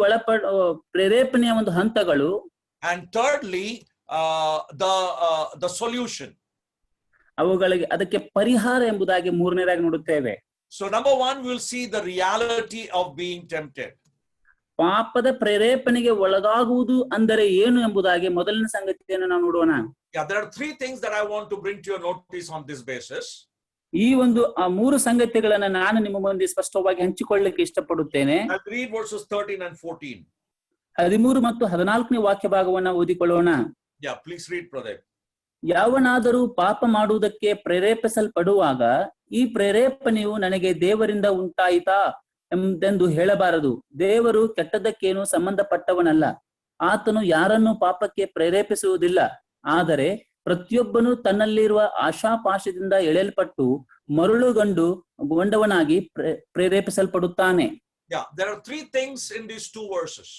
ಒಂದು ಹಂತಗಳು, and thirdly the solution. ಅವುಗಳಿಗೆ ಅದಕ್ಕೆ ಪರಿಹಾರ ಎಂಬುದಾಗಿ 3ನೇದಾಗಿ ನೋಡುತ್ತೇವೆ. So number 1, we'll see the reality of being tempted. ಪಾಪದ ಪ್ರೇರೇಪಣೆಗೆ ಒಳಗಾಗುವುದು ಅಂದರೆ ಏನು ಎಂಬುದಾಗಿ ಮೊದಲನೇ ಸಂಗತಿಯನ್ನು ನಾವು ನೋಡೋಣ. Yeah, there are 3 things that I want to bring to your notice on this basis. ಈ ಒಂದು 3 ಸಂಗತಿಗಳನ್ನ ನಾನು ನಿಮ್ಮ ಮುಂದೆ ಸ್ಪಷ್ಟವಾಗಿ ಹಂಚಿಕೊಳ್ಳಲಿಕ್ಕೆ ಇಷ್ಟಪಡುತ್ತೇನೆ. I'll read verses 13 and 14. 13 ಮತ್ತು 14ನೇ ವಾಕ್ಯ ಭಾಗವನ್ನ ಓದಿಕೊಳ್ಳೋಣ. Yeah, please read, brother. ಯಾವನಾದರೂ ಪಾಪ ಮಾಡುವುದಕ್ಕೆ ಪ್ರೇರೇಪಿಸಲ್ಪಡುವಾಗ ಈ ಪ್ರೇರೇಪಣೆಯು ನನಗೆ ದೇವರಿಂದ ಉಂಟಾಯಿತಾ ಎಂದೆಂದು ಹೇಳಬಾರದು. ದೇವರು ಕೆಟ್ಟದಕ್ಕೇನು ಸಂಬಂಧಪಟ್ಟವನಲ್ಲ. ಆತನು ಯಾರನ್ನು ಪಾಪಕ್ಕೆ ಪ್ರೇರೇಪಿಸುವುದಿಲ್ಲ. ಆದರೆ ಪ್ರತಿಯೊಬ್ಬನು ತನ್ನಲ್ಲಿರುವ ಆಶಾಪಾಶದಿಂದ ಎಳೆಯಲ್ಪಟ್ಟು ಮರುಳುಗೊಂಡವನಾಗಿ ಪ್ರೇರೇಪಿಸಲ್ಪಡುತ್ತಾನೆ. Yeah, there are 3 things in these 2 verses.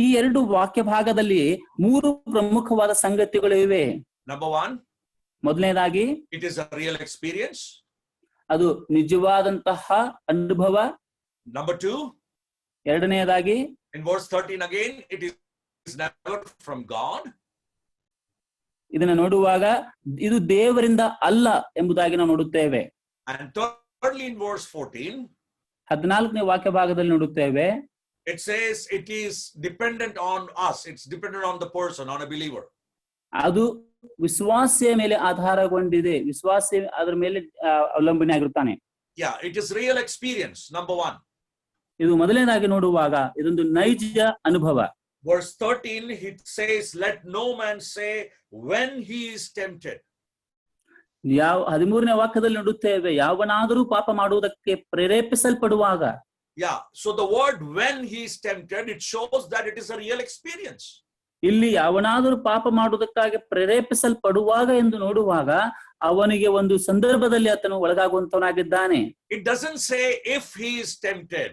ಈ 2 ವಾಕ್ಯ ಭಾಗದಲ್ಲಿ 3 ಪ್ರಮುಖವಾದ ಸಂಗತಿಗಳು ಇವೆ. Number 1, ಮೊದಲನೇದಾಗಿ it is a real experience. ಅದು ನಿಜವಾದಂತಹ ಅನುಭವ. Number 2, ಎರಡನೆಯದಾಗಿ in verse 13 again, it is never from God. ಇದನ್ನ ನೋಡುವಾಗ ಇದು ದೇವರಿಂದ ಅಲ್ಲ ಎಂಬುದಾಗಿ ನಾವು ನೋಡುತ್ತೇವೆ. And thirdly, in verse 14, 14ನೇ ವಾಕ್ಯ ಭಾಗದಲ್ಲಿ ನೋಡುತ್ತೇವೆ, it says it is dependent on us. It's dependent on the person, on a believer. ಅದು ವಿಶ್ವಾಸಿಯ ಮೇಲೆ ಆಧಾರಗೊಂಡಿದೆ. ವಿಶ್ವಾಸಿ ಅದರ ಮೇಲೆ ಅವಲಂಬನೆ ಆಗಿರುತ್ತಾನೆ. Yeah, it is real experience. Number 1. ಇದು ಮೊದಲನೇದಾಗಿ ನೋಡುವಾಗ ಇದೊಂದು ನೈಜ ಅನುಭವ. Verse 13, it says, let no man say when he is tempted. 13ನೇ ವಾಕ್ಯದಲ್ಲಿ ನೋಡುತ್ತೇವೆ, ಯಾವನಾದರೂ ಪಾಪ ಮಾಡುವುದಕ್ಕೆ ಪ್ರೇರೇಪಿಸಲ್ಪಡುವಾಗ. Yeah, so the word when he is tempted, it shows that it is a real experience. ಇಲ್ಲಿ ಯಾವನಾದರೂ ಪಾಪ ಮಾಡುವುದಕ್ಕಾಗಿ ಪ್ರೇರೇಪಿಸಲ್ಪಡುವಾಗ ಎಂದು ನೋಡುವಾಗ ಅವನಿಗೆ ಒಂದು ಸಂದರ್ಭದಲ್ಲಿ ಆತನು ಒಳಗಾಗುವಂತವನಾಗಿದ್ದಾನೆ. It doesn't say if he is tempted.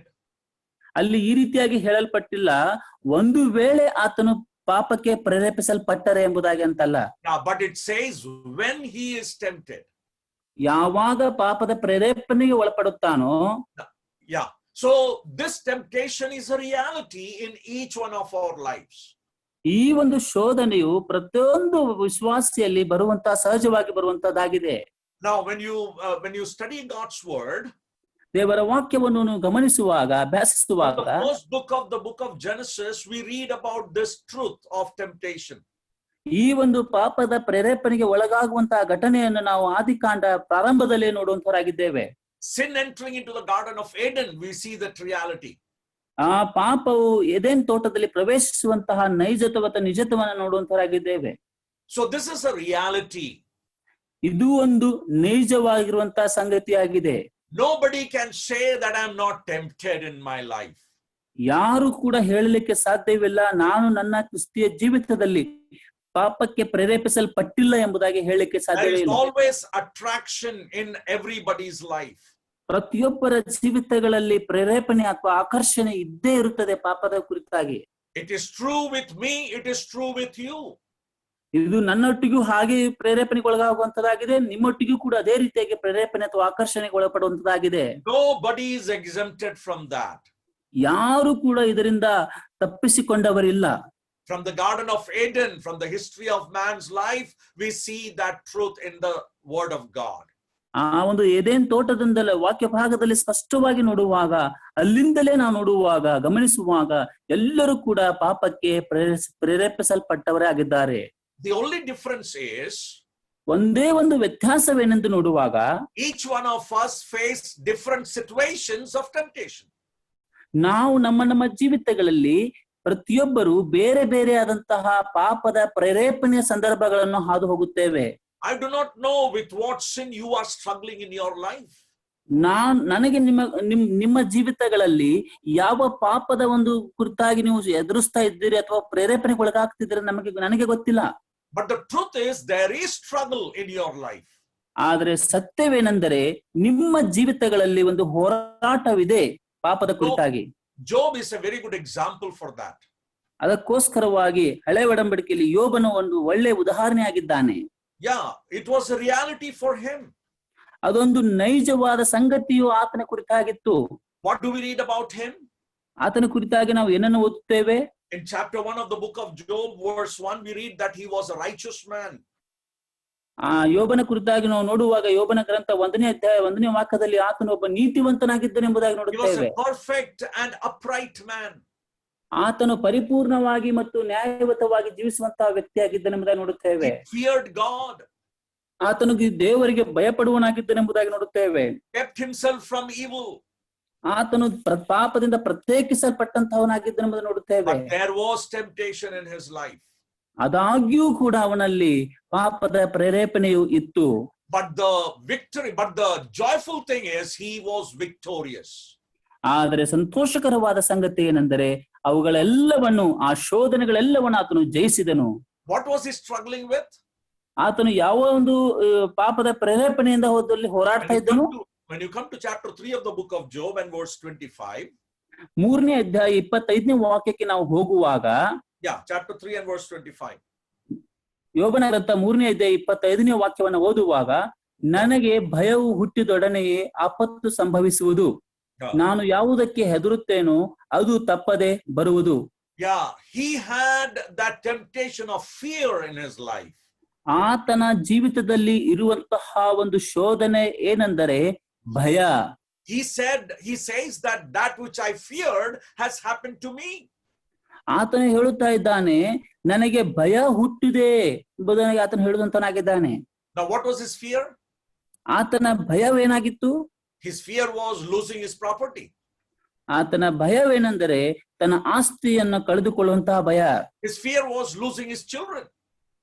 ಅಲ್ಲಿ ಈ ರೀತಿಯಾಗಿ ಹೇಳಲ್ಪಟ್ಟಿಲ್ಲ, ಒಂದು ವೇಳೆ ಆತನು ಪಾಪಕ್ಕೆ ಪ್ರೇರೇಪಿಸಲ್ಪಟ್ಟರೆ ಎಂಬುದಾಗಿ ಅಂತಲ್ಲ. But it says when he is tempted. ಯಾವಾಗ ಪಾಪದ ಪ್ರೇರೇಪಣೆಗೆ ಒಳಪಡುತ್ತಾನೋ. Yeah, so this temptation is a reality in each one of our lives. ಈ ಒಂದು ಶೋಧನೆಯು ಪ್ರತಿಯೊಂದು ವಿಶ್ವಾಸಿಯಲ್ಲಿ ಬರುವಂತಹ ಸಹಜವಾಗಿ ಬರುವಂತದ್ದಾಗಿದೆ. Now when you study God's word, ದೇವರ ವಾಕ್ಯವನ್ನು ಗಮನಿಸುವಾಗ, ಅಭ್ಯಾಸಿಸುವಾಗ, the first book of Genesis, we read about this truth of temptation. ಈ ಒಂದು ಪಾಪದ ಪ್ರೇರೇಪಣೆಗೆ ಒಳಗಾಗುವಂತಹ ಘಟನೆಯನ್ನು ನಾವು ಆದಿಕಾಂಡ ಪ್ರಾರಂಭದಲ್ಲೇ ನೋಡುವಂತವರಾಗಿದ್ದೇವೆ. Sin entering into the Garden of Eden, we see that reality. ಆ ಪಾಪವು ಎದೆನ್ ತೋಟದಲ್ಲಿ ಪ್ರವೇಶಿಸುವಂತಹ ನಿಜತ್ವವನ್ನು ನೋಡುವಂತವರಾಗಿದ್ದೇವೆ. So this is a reality. ಇದು ಒಂದು ನೈಜವಾಗಿರುವಂತಹ ಸಂಗತಿಯಾಗಿದೆ. Nobody can say that I am not tempted in my life. ಯಾರು ಕೂಡ ಹೇಳಲಿಕ್ಕೆ ಸಾಧ್ಯವಿಲ್ಲ, ನಾನು ನನ್ನ ಕ್ರಿಸ್ತಿಯ ಜೀವಿತದಲ್ಲಿ ಪಾಪಕ್ಕೆ ಪ್ರೇರೇಪಿಸಲ್ಪಟ್ಟಿಲ್ಲ ಎಂಬುದಾಗಿ ಹೇಳಲಿಕ್ಕೆ ಸಾಧ್ಯವಿಲ್ಲ. There is always attraction in everybody's life. ಪ್ರತಿಯೊಬ್ಬರ ಜೀವಿತಗಳಲ್ಲಿ ಪ್ರೇರೇಪಣೆ ಅಥವಾ ಆಕರ್ಷಣೆ ಇದ್ದೇ ಇರುತ್ತದೆ ಪಾಪದ ಕುರಿತಾಗಿ. It is true with me, it is true with you. ಇದು ನನ್ನೊಟ್ಟಿಗೂ ಹಾಗೆ ಪ್ರೇರೇಪಣೆಗೆ ಒಳಗಾಗುವಂತದಾಗಿದೆ, ನಿಮ್ಮೊಟ್ಟಿಗೂ ಕೂಡ ಅದೇ ರೀತಿಯಾಗಿ ಪ್ರೇರೇಪಣೆ ಅಥವಾ ಆಕರ್ಷಣೆಗೆ ಒಳಪಡುವಂತದಾಗಿದೆ. Nobody is exempted from that. ಯಾರು ಕೂಡ ಇದರಿಂದ ತಪ್ಪಿಸಿಕೊಂಡವರಿಲ್ಲ. From the Garden of Eden, from the history of man's life, we see that truth in the Word of God. ಆ ಒಂದು ಏದೇನ್ ತೋಟದಿಂದಲೇ ವಾಕ್ಯ ಭಾಗದಲ್ಲಿ ಸ್ಪಷ್ಟವಾಗಿ ನೋಡುವಾಗ, ಅಲ್ಲಿಂದಲೇ ನಾವು ನೋಡುವಾಗ, ಗಮನಿಸುವಾಗ ಎಲ್ಲರೂ ಕೂಡ ಪಾಪಕ್ಕೆ ಪ್ರೇರೇಪಿಸಲ್ಪಟ್ಟವರೇ ಆಗಿದ್ದಾರೆ. The only difference is, ಒಂದೇ ಒಂದು ವ್ಯತ್ಯಾಸವೇನೆಂದು ನೋಡುವಾಗ, each one of us face different situations of temptation. ನಾವು ನಮ್ಮ ಜೀವಿತಗಳಲ್ಲಿ ಪ್ರತಿಯೊಬ್ಬರು ಬೇರೆ ಬೇರೆ ಆದಂತಹ ಪಾಪದ ಪ್ರೇರೇಪಣೆಯ ಸಂದರ್ಭಗಳನ್ನು ಹಾದು ಹೋಗುತ್ತೇವೆ. I do not know with what sin you are struggling in your life. ನನಗೆ ನಿಮ್ಮ ಜೀವಿತಗಳಲ್ಲಿ ಯಾವ ಪಾಪದ ಒಂದು ಕುರಿತಾಗಿ ನೀವು ಎದುರಿಸ್ತಾ ಇದ್ದೀರಿ ಅಥವಾ ಪ್ರೇರೇಪಣೆಗೊಳಗಾಗ್ತಿದ್ದೀರಿ ನನಗೆ ಗೊತ್ತಿಲ್ಲ. But the truth is, there is struggle in your life. ಆದ್ರೆ ಸತ್ಯವೇನೆಂದರೆ ನಿಮ್ಮ ಜೀವಿತಗಳಲ್ಲಿ ಒಂದು ಹೋರಾಟವಿದೆ ಪಾಪದ ಕುರಿತಾಗಿ. Job is a very good example for that. ಅದಕ್ಕೋಸ್ಕರವಾಗಿ ಹಳೆ ಒಡಂಬಡಿಕೆಯಲ್ಲಿ ಯೋಬನು ಒಂದು ಒಳ್ಳೆ ಉದಾಹರಣೆ ಆಗಿದ್ದಾನೆ. Yeah, it was a reality for him. ಅದೊಂದು ನೈಜವಾದ ಸಂಗತಿಯು ಆತನ ಕುರಿತಾಗಿತ್ತು. What do we read about him? ಆತನ ಕುರಿತಾಗಿ ನಾವು ಏನನ್ನು ಓದುತ್ತೇವೆ? In chapter 1 of the book of Job, verse 1, we read that he was a righteous man. ಯೋಬನ ಕುರಿತಾಗಿ ನಾವು ನೋಡುವಾಗ ಯೋಬನ ಗ್ರಂಥ 1ನೇ ಅಧ್ಯಾಯ 1ನೇ ವಾಕ್ಯದಲ್ಲಿ ಆತನು ಒಬ್ಬ ನೀತಿವಂತನಾಗಿದ್ದನೆಂಬುದಾಗಿ ನೋಡುತ್ತೇವೆ. Perfect and upright man. ಆತನು ಪರಿಪೂರ್ಣವಾಗಿ ಮತ್ತು ನ್ಯಾಯಯುತವಾಗಿ ಜೀವಿಸುವಂತಹ ವ್ಯಕ್ತಿಯಾಗಿದ್ದನೆಂಬುದಾಗಿ ನೋಡುತ್ತೇವೆ. He feared God. ಆತನು ದೇವರಿಗೆ ಭಯಪಡುವನಾಗಿದ್ದನೆಂಬುದಾಗಿ ನೋಡುತ್ತೇವೆ. Kept himself from evil. ಆತನು ಪಾಪದಿಂದ ಪ್ರತ್ಯೇಕಿಸಲ್ಪಟ್ಟಂತವನಾಗಿದ್ದನೆಂಬುದಾಗಿ ನೋಡುತ್ತೇವೆ. But there was temptation in his life. ಆದಾಗ್ಯೂ ಕೂಡ ಅವನಲ್ಲಿ ಪಾಪದ ಪ್ರೇರೇಪಣೆಯು ಇತ್ತು. But the joyful thing is he was victorious. ಆದರೆ ಸಂತೋಷಕರವಾದ ಸಂಗತಿ ಏನೆಂದರೆ ಅವುಗಳೆಲ್ಲವನ್ನು, ಆ ಶೋಧನೆಗಳೆಲ್ಲವನ್ನು ಆತನು ಜಯಿಸಿದನು. What was he struggling with? ಆತನು ಯಾವ ಒಂದು ಪಾಪದ ಪ್ರೇರೇಪಣೆಯಿಂದ ಹೋರಾಡ್ತಾ ಇದ್ದನು. When you come to chapter 3 of the book of Job and verse 25, 3ನೇ ಅಧ್ಯಾಯ 25ನೇ ವಾಕ್ಯಕ್ಕೆ ನಾವು ಹೋಗುವಾಗ, chapter 3 and verse 25, ಯೋಬನ ಗ್ರಂಥ 3ನೇ ಅಧ್ಯಾಯ 25ನೇ ವಾಕ್ಯವನ್ನು ಓದುವಾಗ, ನನಗೆ ಭಯವು ಹುಟ್ಟಿದೊಡನೆಯೇ ಆಪತ್ತು ಸಂಭವಿಸುವುದು, ನಾನು ಯಾವುದಕ್ಕೆ ಹೆದರುತ್ತೇನೋ ಅದು ತಪ್ಪದೆ ಬರುವುದು. He had that temptation of fear in his life. ಆತನ ಜೀವಿತದಲ್ಲಿ ಇರುವಂತಹ ಒಂದು ಶೋಧನೆ ಏನೆಂದರೆ ಭಯ. He says that which I feared has happened to me. ಆತನು ಹೇಳುತ್ತಾ ಇದ್ದಾನೆ, ನನಗೆ ಭಯ ಹುಟ್ಟಿದೆ ಎಂಬುದಾಗಿ ಆತನು ಹೇಳುವಂತನಾಗಿದ್ದಾನೆ. Now what was his fear? ಆತನ ಭಯವೇನಾಗಿತ್ತು? His fear was losing his property. ಆತನ ಭಯವೇನೆಂದರೆ ತನ್ನ ಆಸ್ತಿಯನ್ನು ಕಳೆದುಕೊಳ್ಳುವಂತಹ ಭಯ. His fear was losing his children.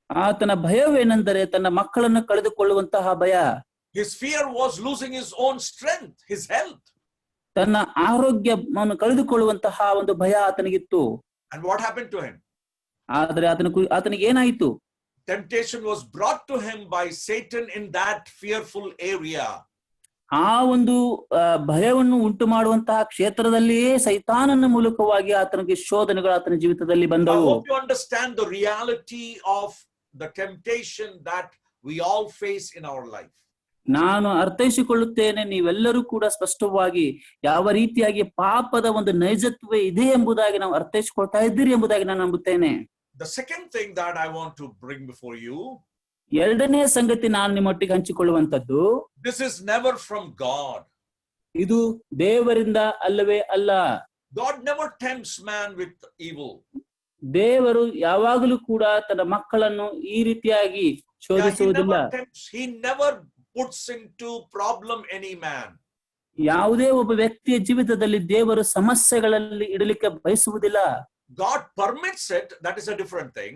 ಆತನ ಭಯವೇನೆಂದರೆ ತನ್ನ ಮಕ್ಕಳನ್ನು ಕಳೆದುಕೊಳ್ಳುವಂತಹ ಭಯ. His fear was losing his own strength, his health. ತನ್ನ ಆರೋಗ್ಯವನ್ನು ಕಳೆದುಕೊಳ್ಳುವಂತಹ ಒಂದು ಭಯ ಆತನಿಗಿತ್ತು. And what happened to him? ಆದರೆ ಆತನಿಗೆ ಏನಾಯಿತು? Temptation was brought to him by Satan in that fearful area. ಆ ಒಂದು ಭಯವನ್ನು ಉಂಟು ಮಾಡುವಂತಹ ಕ್ಷೇತ್ರದಲ್ಲಿಯೇ ಸೈತಾನನ ಮೂಲಕವಾಗಿ ಆತನಿಗೆ ಶೋಧನೆಗಳು ಆತನ ಜೀವಿತದಲ್ಲಿ ಬಂದವು. I hope you understand the reality of the temptation that we all face in our life. ನಾನು ಅರ್ಥೈಸಿಕೊಳ್ಳುತ್ತೇನೆ, ನೀವೆಲ್ಲರೂ ಕೂಡ ಸ್ಪಷ್ಟವಾಗಿ ಯಾವ ರೀತಿಯಾಗಿ ಪಾಪದ ಒಂದು ನೈಜತ್ವ ಇದೆ ಎಂಬುದಾಗಿ ನಾವು ಅರ್ಥೈಸಿಕೊಳ್ತಾ ಇದ್ದೀರಿ ಎಂಬುದಾಗಿ ನಾನು ನಂಬುತ್ತೇನೆ. The second thing that I want to bring before you, ಎರಡನೇ ಸಂಗತಿ ನಾನು ನಿಮ್ಮೊಟ್ಟಿಗೆ ಹಂಚಿಕೊಳ್ಳುವಂತದ್ದು, this is never from God. ಇದು ದೇವರಿಂದ ಅಲ್ಲವೇ ಅಲ್ಲ. God never tempts man with evil. ದೇವರು ಯಾವಾಗಲೂ ಕೂಡ ತನ್ನ ಮಕ್ಕಳನ್ನು ಈ ರೀತಿಯಾಗಿ ಶೋಧಿಸುವುದಿಲ್ಲ. He never puts into problem any man. ಯಾವುದೇ ಒಬ್ಬ ವ್ಯಕ್ತಿಯ ಜೀವಿತದಲ್ಲಿ ದೇವರು ಸಮಸ್ಯೆಗಳಲ್ಲಿ ಇಡಲಿಕ್ಕೆ ಬಯಸುವುದಿಲ್ಲ. God permits it, that is a different thing.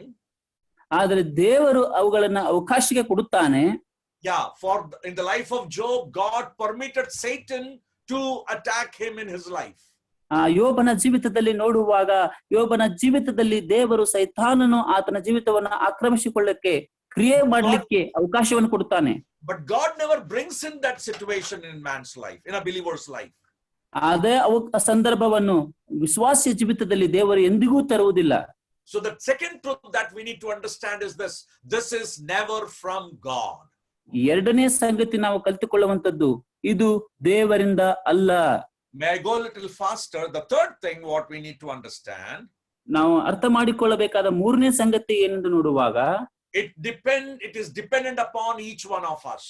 ಆದರೆ ದೇವರು ಅವುಗಳನ್ನ ಅವಕಾಶಕ್ಕೆ ಕೊಡುತ್ತಾನೆ. In the life of Job, God permitted Satan to attack him in his life. ಯೋಬನ ಜೀವಿತದಲ್ಲಿ ನೋಡುವಾಗ, ಯೋಬನ ಜೀವಿತದಲ್ಲಿ ದೇವರು ಸೈತಾನನು ಆತನ ಜೀವಿತವನ್ನು ಆಕ್ರಮಿಸಿಕೊಳ್ಳಕ್ಕೆ, ಕ್ರಿಯೆ ಮಾಡಲಿಕ್ಕೆ ಅವಕಾಶವನ್ನು ಕೊಡುತ್ತಾನೆ. But God never brings in that situation in man's life, in a believer's life. ಅದೇ ಸಂದರ್ಭವನ್ನು ವಿಶ್ವಾಸಿಯ ಜೀವಿತದಲ್ಲಿ ದೇವರು ಎಂದಿಗೂ ತರುವುದಿಲ್ಲ. So the second truth that we need to understand is this is never from God. ಎರಡನೇ ಸಂಗತಿ ನಾವು ಕಲಿತುಕೊಳ್ಳುವಂತದ್ದು, ಇದು ದೇವರಿಂದ ಅಲ್ಲ. May I go a little faster? The third thing what we need to understand, ನಾವು ಅರ್ಥ ಮಾಡಿಕೊಳ್ಳಬೇಕಾದ ಮೂರನೇ ಸಂಗತಿ ಏನೆಂದು ನೋಡುವಾಗ it is dependent upon each one of us.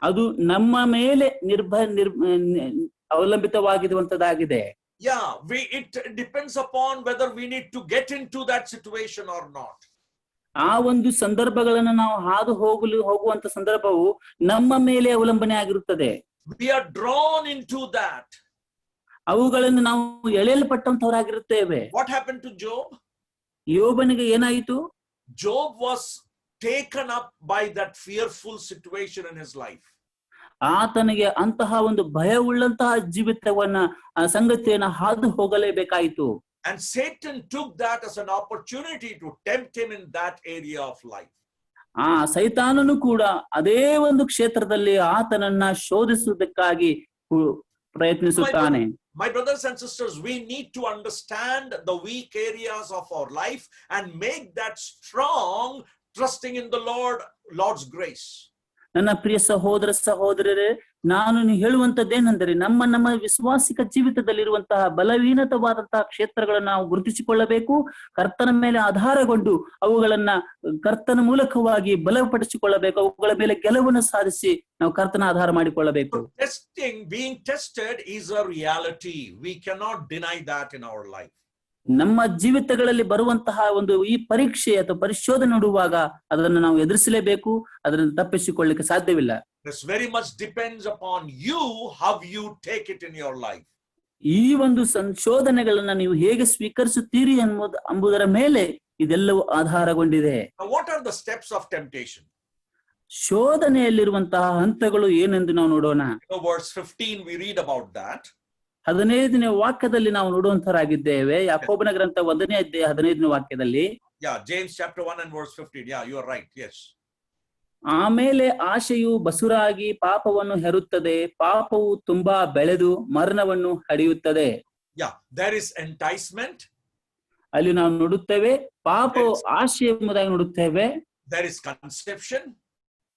ಅದು ನಮ್ಮ ಮೇಲೆ ಅವಲಂಬಿತವಾಗಿರುವಂತದ್ದಾಗಿದೆ. Yeah, it depends upon whether we need to get into that situation or not. ಆ ಒಂದು ಸಂದರ್ಭಗಳನ್ನು ನಾವು ಹಾದು ಹೋಗುವಂತ ಸಂದರ್ಭವು ನಮ್ಮ ಮೇಲೆ ಅವಲಂಬನೆ ಆಗಿರುತ್ತದೆ. We are drawn into that. ಅವುಗಳನ್ನು ನಾವು ಎಳೆಯಲ್ಪಟ್ಟಂತವರಾಗಿರುತ್ತೇವೆ. What happened to Job? ಯೋಬನಿಗೆ ಏನಾಯಿತು? Job was taken up by that fearful situation in his life. ಆತನಿಗೆ ಅಂತಹ ಒಂದು ಭಯವುಳ್ಳಂತಹ ಸಂಗತಿಯನ್ನ ಹಾದು ಹೋಗಲೇಬೇಕಾಯಿತು. And Satan took that as an opportunity to tempt him in that area of life. ಸೈತಾನನು ಕೂಡ ಅದೇ ಒಂದು ಕ್ಷೇತ್ರದಲ್ಲಿ ಆತನನ್ನ ಶೋಧಿಸುವುದಕ್ಕಾಗಿ ಪ್ರಯತ್ನಿಸುತ್ತಾನೆ. My brothers and sisters, we need to understand the weak areas of our life and make that strong, trusting in the Lord's grace. ನನ್ನ ಪ್ರಿಯ ಸಹೋದರ ಸಹೋದರರೇ, ನಾನು ಹೇಳುವಂತದ್ದೇನೆಂದರೆ ನಮ್ಮ ವಿಶ್ವಾಸಿಕ ಜೀವಿತದಲ್ಲಿರುವಂತಹ ಬಲಹೀನತವಾದಂತಹ ಕ್ಷೇತ್ರಗಳನ್ನು ನಾವು ಗುರುತಿಸಿಕೊಳ್ಳಬೇಕು. ಕರ್ತನ ಮೇಲೆ ಆಧಾರಗೊಂಡು ಅವುಗಳನ್ನ ಕರ್ತನ ಮೂಲಕವಾಗಿ ಬಲಪಡಿಸಿಕೊಳ್ಳಬೇಕು. ಅವುಗಳ ಮೇಲೆ ಗೆಲುವನ್ನು ಸಾಧಿಸಿ ನಾವು ಕರ್ತನ ಆಧಾರ ಮಾಡಿಕೊಳ್ಳಬೇಕು. Being tested is a reality. We cannot deny that in our life. ನಮ್ಮ ಜೀವಿತಗಳಲ್ಲಿ ಬರುವಂತಹ ಒಂದು ಈ ಪರೀಕ್ಷೆ ಅಥವಾ ಪರಿಶೋಧನೆ ನೋಡುವಾಗ ಅದನ್ನು ನಾವು ಎದುರಿಸಲೇಬೇಕು. ಅದನ್ನು ತಪ್ಪಿಸಿಕೊಳ್ಳಲಿಕ್ಕೆ ಸಾಧ್ಯವಿಲ್ಲ. This very much depends upon you, how you take it in your life. ಈ ಒಂದು ಸಂಶೋಧನೆಗಳನ್ನ ನೀವು ಹೇಗೆ ಸ್ವೀಕರಿಸುತ್ತೀರಿ ಎಂಬುದರ ಮೇಲೆ ಇದೆಲ್ಲವೂ ಆಧಾರಗೊಂಡಿದೆ. What are the steps of temptation? ಶೋಧನೆಯಲ್ಲಿರುವಂತಹ ಹಂತಗಳು ಏನೆಂದು ನಾವು ನೋಡೋಣ. Verse 15 we read about that. 15ನೇ ವಾಕ್ಯದಲ್ಲಿ ನಾವು ನೋಡುವಂತರಾಗಿದ್ದೇವೆ. ಯಾಕೋಬನ ಗ್ರಂಥ 1ನೇ ಅಧ್ಯಾಯ 15ನೇ ವಾಕ್ಯದಲ್ಲಿ. Yeah, James chapter 1 and verse 15. Yeah, you are right. Yes. ಆಮೇಲೆ ಆಶೆಯು ಬಸುರಾಗಿ ಪಾಪವನ್ನು ಹೆರುತ್ತದೆ, ಪಾಪವು ತುಂಬಾ ಬೆಳೆದು ಮರಣವನ್ನು ಹಡಿಯುತ್ತದೆ. Yeah, there is enticement. ಅಲ್ಲಿ ನಾವು ನೋಡುತ್ತೇವೆ ಪಾಪ ಆಶೆ ಎಂಬುದಾಗಿ ನೋಡುತ್ತೇವೆ. There is conception.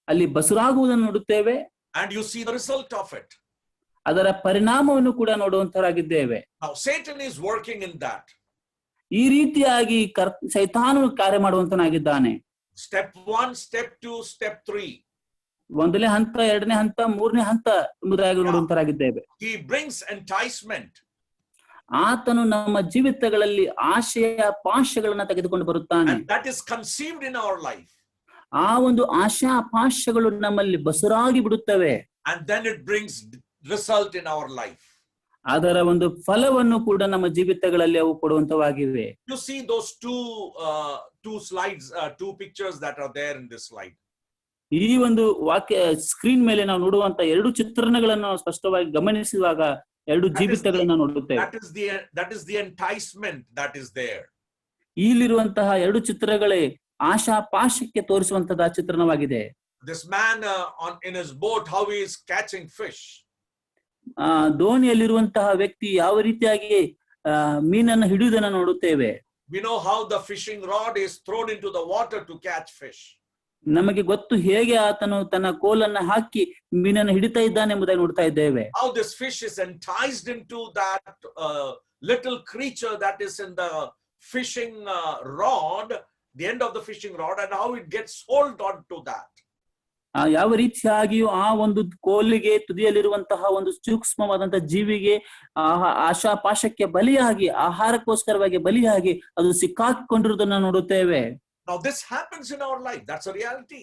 ಅಲ್ಲಿ ಬಸುರಾಗುವುದನ್ನು ನೋಡುತ್ತೇವೆ. And you see the result of it. ಅದರ ಪರಿಣಾಮವನ್ನು ಕೂಡ ನೋಡುವಂತರಾಗಿದ್ದೇವೆ. Now Satan is working in that. ಈ ರೀತಿಯಾಗಿ ಸೈತಾನನು ಕಾರ್ಯ ಮಾಡುವಂತನಾಗಿದ್ದಾನೆ. Step 1, step 2, step 3. 1ನೇ ಹಂತ, 2ನೇ ಹಂತ, 3ನೇ ಹಂತ ಎಂಬುದಾಗಿ ನೋಡುವಂತರಾಗಿದ್ದೇವೆ. He brings enticement. ಆತನು ನಮ್ಮ ಜೀವಿತಗಳಲ್ಲಿ ಆಶೆಯ ಪಾಶಗಳನ್ನ ತೆಗೆದುಕೊಂಡು ಬರುತ್ತಾನೆ. And that is conceived in our life. ಆ ಒಂದು ಆಶಾ ಪಾಶಗಳು ನಮ್ಮಲ್ಲಿ ಬಸುರಾಗಿ ಬಿಡುತ್ತವೆ. And then it brings result in our life. ಅದರ ಒಂದು ಫಲವನ್ನು ಕೂಡ ನಮ್ಮ ಜೀವಿತಗಳಲ್ಲಿ ಅವು ಕೊಡುವಂತವಾಗಿವೆ. You see those two slides, two pictures that are there in this slide. ಈ ಒಂದು ವಾಕ್ಯ ಸ್ಕ್ರೀನ್ ಮೇಲೆ ನಾವು ನೋಡುವಂತ ಎರಡು ಚಿತ್ರಣಗಳನ್ನು ಸ್ಪಷ್ಟವಾಗಿ ಗಮನಿಸುವಾಗ ಎರಡು ಜೀವಿತಗಳನ್ನು ನೋಡುತ್ತೇವೆ. That is the enticement that is there. ಇಲ್ಲಿರುವಂತಹ ಎರಡು ಚಿತ್ರಗಳೇ ಆಶಾ ಪಾಶಕ್ಕೆ ತೋರಿಸುವಂತಹ ಚಿತ್ರಣವಾಗಿದೆ. This man in his boat, how he is catching fish. ದೋಣಿಯಲ್ಲಿರುವಂತಹ ವ್ಯಕ್ತಿ ಯಾವ ರೀತಿಯಾಗಿ ಮೀನನ್ನು ಹಿಡಿಯುವುದನ್ನು ನೋಡುತ್ತೇವೆ. We know how the fishing rod is thrown into the water to catch fish. ನಮಗೆ ಗೊತ್ತು ಹೇಗೆ ಆತನು ತನ್ನ ಕೋಲನ್ನು ಹಾಕಿ ಮೀನನ್ನು ಹಿಡಿತಾ ಇದ್ದಾನೆ ಎಂಬುದಾಗಿ ನೋಡ್ತಾ ಇದ್ದೇವೆ. How this fish is enticed into that little creature that is in the fishing rod, the end of the fishing rod, and how it gets hold on to that. ಯಾವ ರೀತಿಯಾಗಿಯೂ ಆ ಒಂದು ಕೋಲಿಗೆ ತುದಿಯಲ್ಲಿರುವಂತಹ ಒಂದು ಸೂಕ್ಷ್ಮವಾದಂತಹ ಜೀವಿಗೆ ಆಶಾ ಪಾಶಕ್ಕೆ ಬಲಿಯಾಗಿ ಆಹಾರಕ್ಕೋಸ್ಕರವಾಗಿ ಬಲಿಯಾಗಿ ಅದು ಸಿಕ್ಕಾಕೊಂಡಿರುವುದನ್ನು ನೋಡುತ್ತೇವೆ. Now this happens in our life. That's a reality.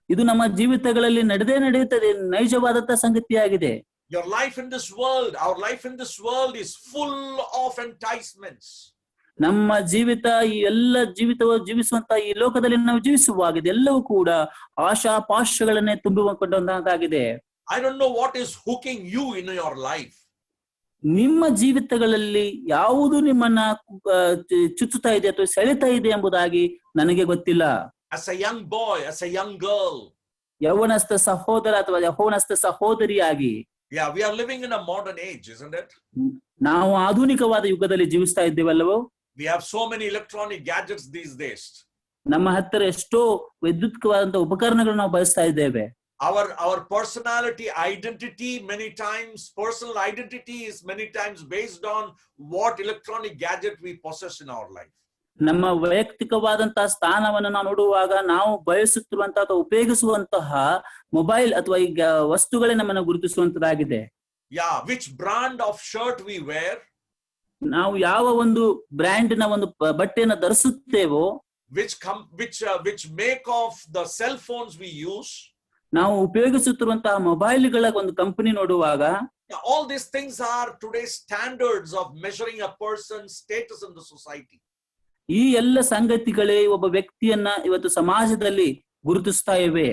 ಇದು ನಮ್ಮ ಜೀವಿತಗಳಲ್ಲಿ ನಡೆಯುತ್ತದೆ, ನೈಜವಾದಂತಹ ಸಂಗತಿಯಾಗಿದೆ. Your life in this world, our life in this world is full of enticements. ನಮ್ಮ ಜೀವಿತ ಈ ಎಲ್ಲ ಜೀವಿಸುವಂತಹ ಈ ಲೋಕದಲ್ಲಿ ನಾವು ಜೀವಿಸುವಾಗ ಇದೆಲ್ಲವೂ ಕೂಡ ಆಶಾ ಪಾಶಗಳನ್ನೇ ತುಂಬಿಕೊಂಡಂತಾಗಿದೆ. I don't know what is hooking you in your life. ನಿಮ್ಮ ಜೀವಿತಗಳಲ್ಲಿ ಯಾವುದು ನಿಮ್ಮನ್ನ ಚುಚ್ಚುತ್ತಾ ಇದೆ ಅಥವಾ ಸೆಳೆತಾ ಇದೆ ಎಂಬುದಾಗಿ ನನಗೆ ಗೊತ್ತಿಲ್ಲ. As a young boy, as a young girl, ಯೌವನಸ್ಥ ಸಹೋದರ ಅಥವಾ ಯೌವನಸ್ಥ ಸಹೋದರಿಯಾಗಿ. Yeah, we are living in a modern age, isn't it? ನಾವು ಆಧುನಿಕವಾದ ಯುಗದಲ್ಲಿ ಜೀವಿಸ್ತಾ ಇದ್ದೇವಲ್ಲವೋ? We have so many electronic gadgets these days. ನಮ್ಮ ಹತ್ತಿರ ಎಷ್ಟೋ ವಿದ್ಯುತ್ವಾದಂತಹ ಉಪಕರಣಗಳನ್ನು ನಾವು ಬಳಸ್ತಾ ಇದ್ದೇವೆ. Our personality identity personal identity is many times based on what electronic gadget we possess in our life. ನಮ್ಮ ವೈಯಕ್ತಿಕವಾದಂತಹ ಸ್ಥಾನವನ್ನು ನಾವು ನೋಡುವಾಗ ನಾವು ಬಯಸುತ್ತಿರುವಂತಹ ಅಥವಾ ಉಪಯೋಗಿಸುವಂತಹ ಮೊಬೈಲ್ ಅಥವಾ ಈಗ ವಸ್ತುಗಳೇ ನಮ್ಮನ್ನು ಗುರುತಿಸುವಂತದ್ದಾಗಿದೆ. Yeah, which brand of shirt we wear, ನಾವು ಯಾವ ಒಂದು ಬ್ರ್ಯಾಂಡಿನ ಒಂದು ಬಟ್ಟೆಯನ್ನು ಧರಿಸುತ್ತೇವೋ, which make of the cell phones we use, ನಾವು ಉಪಯೋಗಿಸುತ್ತಿರುವಂತಹ ಮೊಬೈಲ್ಗಳ ಒಂದು ಕಂಪನಿ ನೋಡುವಾಗ, all these things are today's standards of measuring a person's status in the society. ಈ ಎಲ್ಲ ಸಂಗತಿಗಳೇ ಒಬ್ಬ ವ್ಯಕ್ತಿಯನ್ನ ಇವತ್ತು ಸಮಾಜದಲ್ಲಿ ಗುರುತಿಸ್ತಾ ಇವೆ.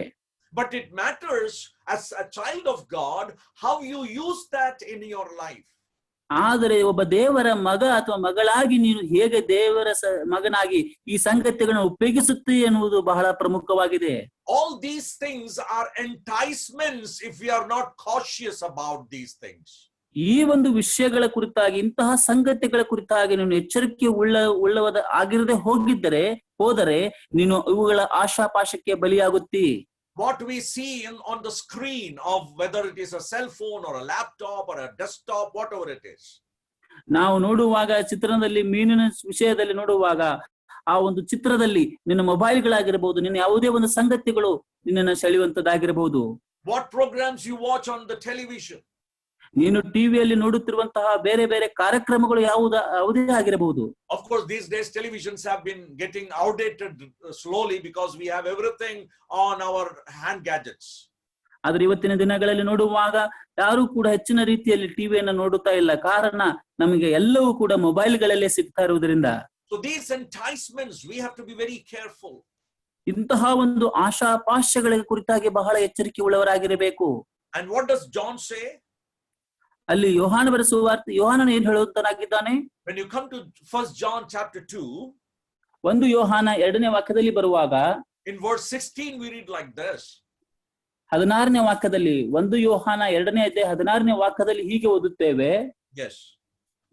But it matters as a child of God how you use that in your life. ಆದರೆ ಒಬ್ಬ ದೇವರ ಮಗ ಅಥವಾ ಮಗಳಾಗಿ ನೀನು ಹೇಗೆ ದೇವರ ಮಗನಾಗಿ ಈ ಸಂಗತಿಗಳನ್ನು ಉಪಯೋಗಿಸುತ್ತೆ ಎನ್ನುವುದು ಬಹಳ ಪ್ರಮುಖವಾಗಿದೆ. All these things are enticements if we are not cautious about these things. ಈ ಒಂದು ವಿಷಯಗಳ ಕುರಿತಾಗಿ, ಇಂತಹ ಸಂಗತಿಗಳ ಕುರಿತಾಗಿ ನೀನು ಎಚ್ಚರಿಕೆ ಉಳ್ಳವದ ಆಗಿರದೆ ಹೋದರೆ ನೀನು ಇವುಗಳ ಆಶಾಪಾಶಕ್ಕೆ ಬಲಿಯಾಗುತ್ತಿ. What we see on the screen of whether it is a cell phone or a laptop or a desktop, whatever it is. ನಾವು ನೋಡುವಾಗ ಚಿತ್ರಣದಲ್ಲಿ ಮೀನಿನ ವಿಷಯದಲ್ಲಿ ನೋಡುವಾಗ ಆ ಒಂದು ಚಿತ್ರದಲ್ಲಿ ನಿನ್ನ ಮೊಬೈಲ್ಗಳಾಗಿರಬಹುದು, ನಿನ್ನ ಯಾವುದೇ ಒಂದು ಸಂಗತಿಗಳು ನಿನ್ನನ್ನು ಸೆಳೆಯುವಂತದ್ದಾಗಿರಬಹುದು. What programs you watch on the television. ನೀನು ಟಿವಿಯಲ್ಲಿ ನೋಡುತ್ತಿರುವಂತಹ ಬೇರೆ ಬೇರೆ ಕಾರ್ಯಕ್ರಮಗಳು ಯಾವುದೇ ಆಗಿರಬಹುದು. Of course, these days televisions have been getting outdated slowly because we have everything on our hand gadgets. ಆದ್ರೆ ಇವತ್ತಿನ ದಿನಗಳಲ್ಲಿ ನೋಡುವಾಗ ಯಾರು ಕೂಡ ಹೆಚ್ಚಿನ ರೀತಿಯಲ್ಲಿ ಟಿವಿಯನ್ನು ನೋಡುತ್ತಾ ಇಲ್ಲ, ಕಾರಣ ನಮಗೆ ಎಲ್ಲವೂ ಕೂಡ ಮೊಬೈಲ್ಗಳಲ್ಲೇ ಸಿಗ್ತಾ ಇರುವುದರಿಂದ. So these enticements, we have to be very careful. ಇಂತಹ ಒಂದು ಆಶಾಪಾಶಗಳ ಕುರಿತಾಗಿ ಬಹಳ ಎಚ್ಚರಿಕೆ ಉಳ್ಳವರಾಗಿರಬೇಕು. And what does John say? ಅಲ್ಲಿ ಯೋಹಾನ ಬರೆಸುವಾರ್ತೆ ಯೋಹಾನನು ಏನು ಹೇಳುತ್ತಾನಾಗಿದ್ದಾನೆ? When you come to 1 John chapter 2, 1 ಯೋಹಾನ 2ನೇ ವಾಕ್ಯದಲ್ಲಿ ಬರುವಾಗ, in verse 16 we read like this. 16ನೇ ವಾಕ್ಯದಲ್ಲಿ, 1 ಯೋಹಾನ 2ನೇ ಅಧ್ಯಾಯ 16ನೇ ವಾಕ್ಯದಲ್ಲಿ ಹೀಗೆ ಓದುತ್ತೇವೆ. Yes.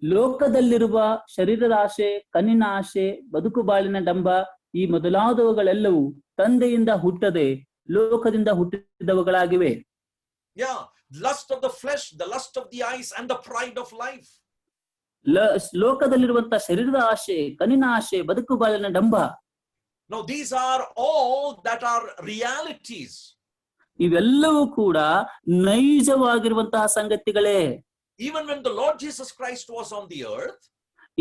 ಲೋಕದಲ್ಲಿರುವ ಶರೀರದ ಆಶೆ, ಕಣ್ಣಿನ ಆಶೆ, ಬದುಕು ಬಾಳಿನ ಡಂಬ, ಈ ಮೊದಲಾದವುಗಳೆಲ್ಲವೂ ತಂದೆಯಿಂದ ಹುಟ್ಟದೆ ಲೋಕದಿಂದ ಹುಟ್ಟಿದವುಗಳಾಗಿವೆ. Yeah, lust of the flesh, the lust of the eyes, and the pride of life. ಲೋಕದಲ್ಲಿರುವಂತಹ ಶರೀರದ ಆಶೆ, ಕಣ್ಣಿನ ಆಶೆ, ಬದುಕು ಬಾಳಿನ ಡಂಬ. Now these are all that are realities. ಇವೆಲ್ಲವೂ ಕೂಡ ನೈಜವಾಗಿರುವಂತಹ ಸಂಗತಿಗಳೇ. Even when the Lord Jesus Christ was on the earth,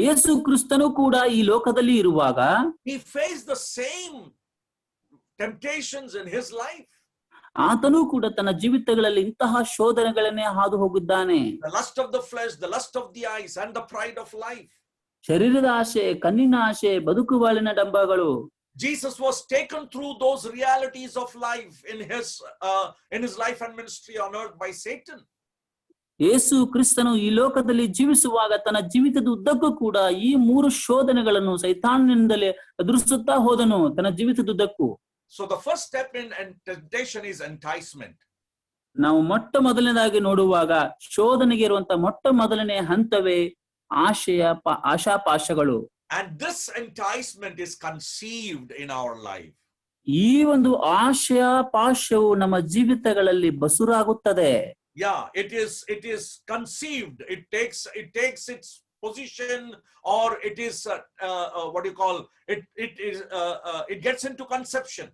ಯೇಸು ಕ್ರಿಸ್ತನು ಕೂಡ ಈ ಲೋಕದಲ್ಲಿ ಇರುವಾಗ, he faced the same temptations in his life. ಆತನೂ ಕೂಡ ತನ್ನ ಜೀವಿತಗಳಲ್ಲಿ ಇಂತಹ ಶೋಧನೆಗಳನ್ನೇ ಹಾದು ಹೋಗಿದ್ದಾನೆ. The lust of the flesh, the lust of the eyes, and the pride of life. ಶರೀರದ ಆಶೆ, ಕಣ್ಣಿನ ಆಶೆ, ಬದುಕು ಬಾಳಿನ ಡಂಬಗಳು. Jesus was taken through those realities of life in his life and ministry on earth by Satan. ಯೇಸು ಕ್ರಿಸ್ತನು ಈ ಲೋಕದಲ್ಲಿ ಜೀವಿಸುವಾಗ ತನ್ನ ಜೀವಿತದ ಉದ್ದಕ್ಕೂ ಕೂಡ ಈ 3 ಶೋಧನೆಗಳನ್ನು ಸೈತಾನನಿಂದಲೇ ಎದುರಿಸುತ್ತಾ ಹೋದನು ತನ್ನ ಜೀವಿತದ ಉದ್ದಕ್ಕೂ. So the first step in temptation is enticement. ನಾವು ಮೊದಲನೇದಾಗಿ ನೋಡುವಾಗ ಶೋಧನೆಗೆ ಇರುವಂತಹ ಮೊದಲನೇ ಹಂತವೇ ಆಶಾಪಾಶಗಳು. And this enticement is conceived in our life. ಈ ಒಂದು ಆಶಾಪಾಶವು ನಮ್ಮ ಜೀವಿತಗಳಲ್ಲಿ ಬಸುರಾಗುತ್ತದೆ. Yeah, it is conceived. It takes its position, or it is what you call it. It gets into conception.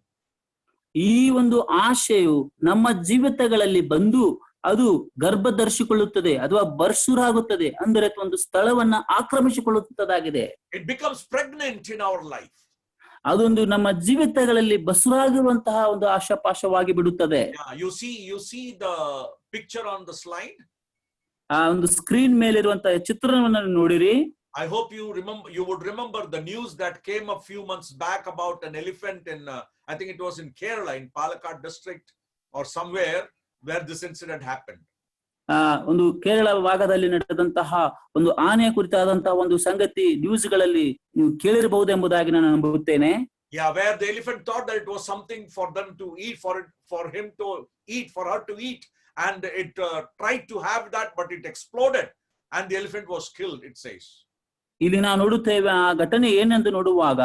ಈ ಒಂದು ಆಶೆಯು ನಮ್ಮ ಜೀವಿತಗಳಲ್ಲಿ ಬಂದು ಅದು ಗರ್ಭಧರಿಸಿಕೊಳ್ಳುತ್ತದೆ ಅಥವಾ ಬರ್ಸುರಾಗುತ್ತದೆ, ಅಂದರೆ ಒಂದು ಸ್ಥಳವನ್ನ ಆಕ್ರಮಿಸಿಕೊಳ್ಳುತ್ತದಾಗಿದೆ. It becomes pregnant in our life. ಅದೊಂದು ನಮ್ಮ ಜೀವಿತಗಳಲ್ಲಿ ಬಸುರಾಗಿರುವಂತಹ ಒಂದು ಆಶಾಪಾಶವಾಗಿ ಬಿಡುತ್ತದೆ. You see the picture on the slide. ಆ ಒಂದು ಸ್ಕ್ರೀನ್ ಮೇಲಿರುವಂತಹ ಚಿತ್ರಣವನ್ನು ನೋಡಿರಿ. I hope you would remember the news that came a few months back about an elephant in I think it was in Kerala, in Palakkad district or somewhere where this incident happened. ಒಂದು ಕೇರಳ ಭಾಗದಲ್ಲಿ ನಡೆದಂತಹ ಒಂದು ಆನೆಯ ಕುರಿತಾದಂತಹ ಒಂದು ಸಂಗತಿ ನ್ಯೂಸ್ಗಳಲ್ಲಿ ನೀವು ಕೇಳಿರಬಹುದೆಂಬುದಾಗಿ ನಾನು ನಂಬುತ್ತೇನೆ. Yeah, where the elephant thought that it was something for them to eat, for him to eat, for her to eat, and it tried to have that, but it exploded and the elephant was killed, it says. ಇಲ್ಲಿ ನಾವು ನೋಡುತ್ತೇವೆ ಆ ಘಟನೆ ಏನೆಂದು ನೋಡುವಾಗ,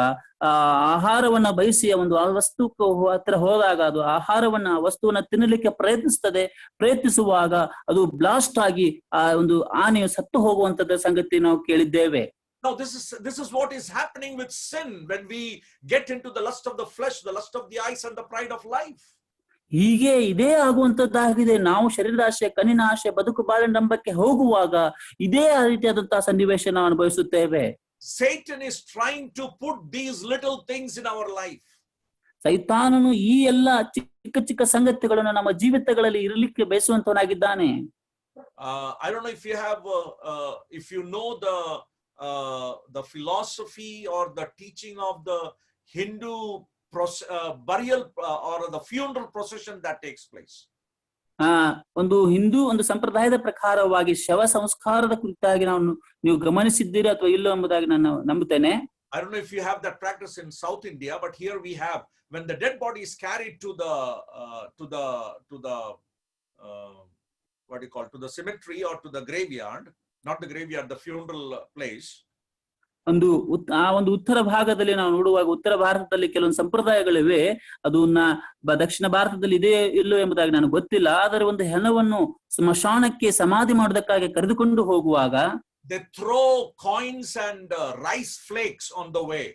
ಆಹಾರವನ್ನ ಬಯಸಿ ಒಂದು ಆ ವಸ್ತು ಹತ್ರ ಹೋದಾಗ ಅದು ವಸ್ತುವನ್ನ ತಿನ್ನಲಿಕ್ಕೆ ಪ್ರಯತ್ನಿಸುವಾಗ ಅದು ಬ್ಲಾಸ್ಟ್ ಆಗಿ ಆ ಒಂದು ಆನೆಯು ಸತ್ತು ಹೋಗುವಂತದ ಸಂಗತಿ ನಾವು ಕೇಳಿದ್ದೇವೆ. Now this is what is happening with sin when we get into the lust of the flesh, the lust of the eyes, and the pride of life. ಹೀಗೆ ಇದೇ ಆಗುವಂತದ್ದಾಗಿದೆ. ನಾವು ಶರೀರದ ಆಶೆ, ಕಣ್ಣಿನ ಆಶೆ, ಬದುಕು ಬಾಳಂಬಕ್ಕೆ ಹೋಗುವಾಗ ಇದೇ ರೀತಿಯಾದಂತಹ ಸನ್ನಿವೇಶ ನಾವು ಅನುಭವಿಸುತ್ತೇವೆ. Satan is trying to put these little things in our life. ಸೈತಾನನು ಈ ಎಲ್ಲ ಚಿಕ್ಕ ಚಿಕ್ಕ ಸಂಗತಿಗಳನ್ನು ನಮ್ಮ ಜೀವಿತಗಳಲ್ಲಿ ಇರಲಿಕ್ಕೆ ಬಯಸುವಂತವನಾಗಿದ್ದಾನೆ. I don't know if you have if you know the philosophy or the teaching of the Hindu burial or the funeral procession that takes place. ಒಂದು ಸಂಪ್ರದಾಯದ ಪ್ರಕಾರವಾಗಿ ಶವ ಸಂಸ್ಕಾರದ ಕುರಿತಾಗಿ ನೀವು ಗಮನಿಸಿದ್ದೀರಿ ಅಥವಾ ಇಲ್ಲೋ ಎಂಬುದಾಗಿ ನಾನು ನಂಬುತ್ತೇನೆ. I don't know if you have that practice in South India, but here we have, when the dead body is carried to the what do you call, to the cemetery or to the graveyard, not the graveyard, the funeral place. ಒಂದು ಉತ್ತರ ಭಾಗದಲ್ಲಿ ನಾವು ನೋಡುವಾಗ ಉತ್ತರ ಭಾರತದಲ್ಲಿ ಕೆಲವೊಂದು ಸಂಪ್ರದಾಯಗಳಿವೆ. ಅದನ್ನ ದಕ್ಷಿಣ ಭಾರತದಲ್ಲಿ ಇದೆ ಇಲ್ಲೋ ಎಂಬುದಾಗಿ ನನಗೆ ಗೊತ್ತಿಲ್ಲ. ಆದರೆ ಒಂದು ಹೆಣವನ್ನು ಸ್ಮಶಾನಕ್ಕೆ ಸಮಾಧಿ ಮಾಡೋದಕ್ಕಾಗಿ ಕರೆದುಕೊಂಡು ಹೋಗುವಾಗ they throw coins and rice flakes on the way.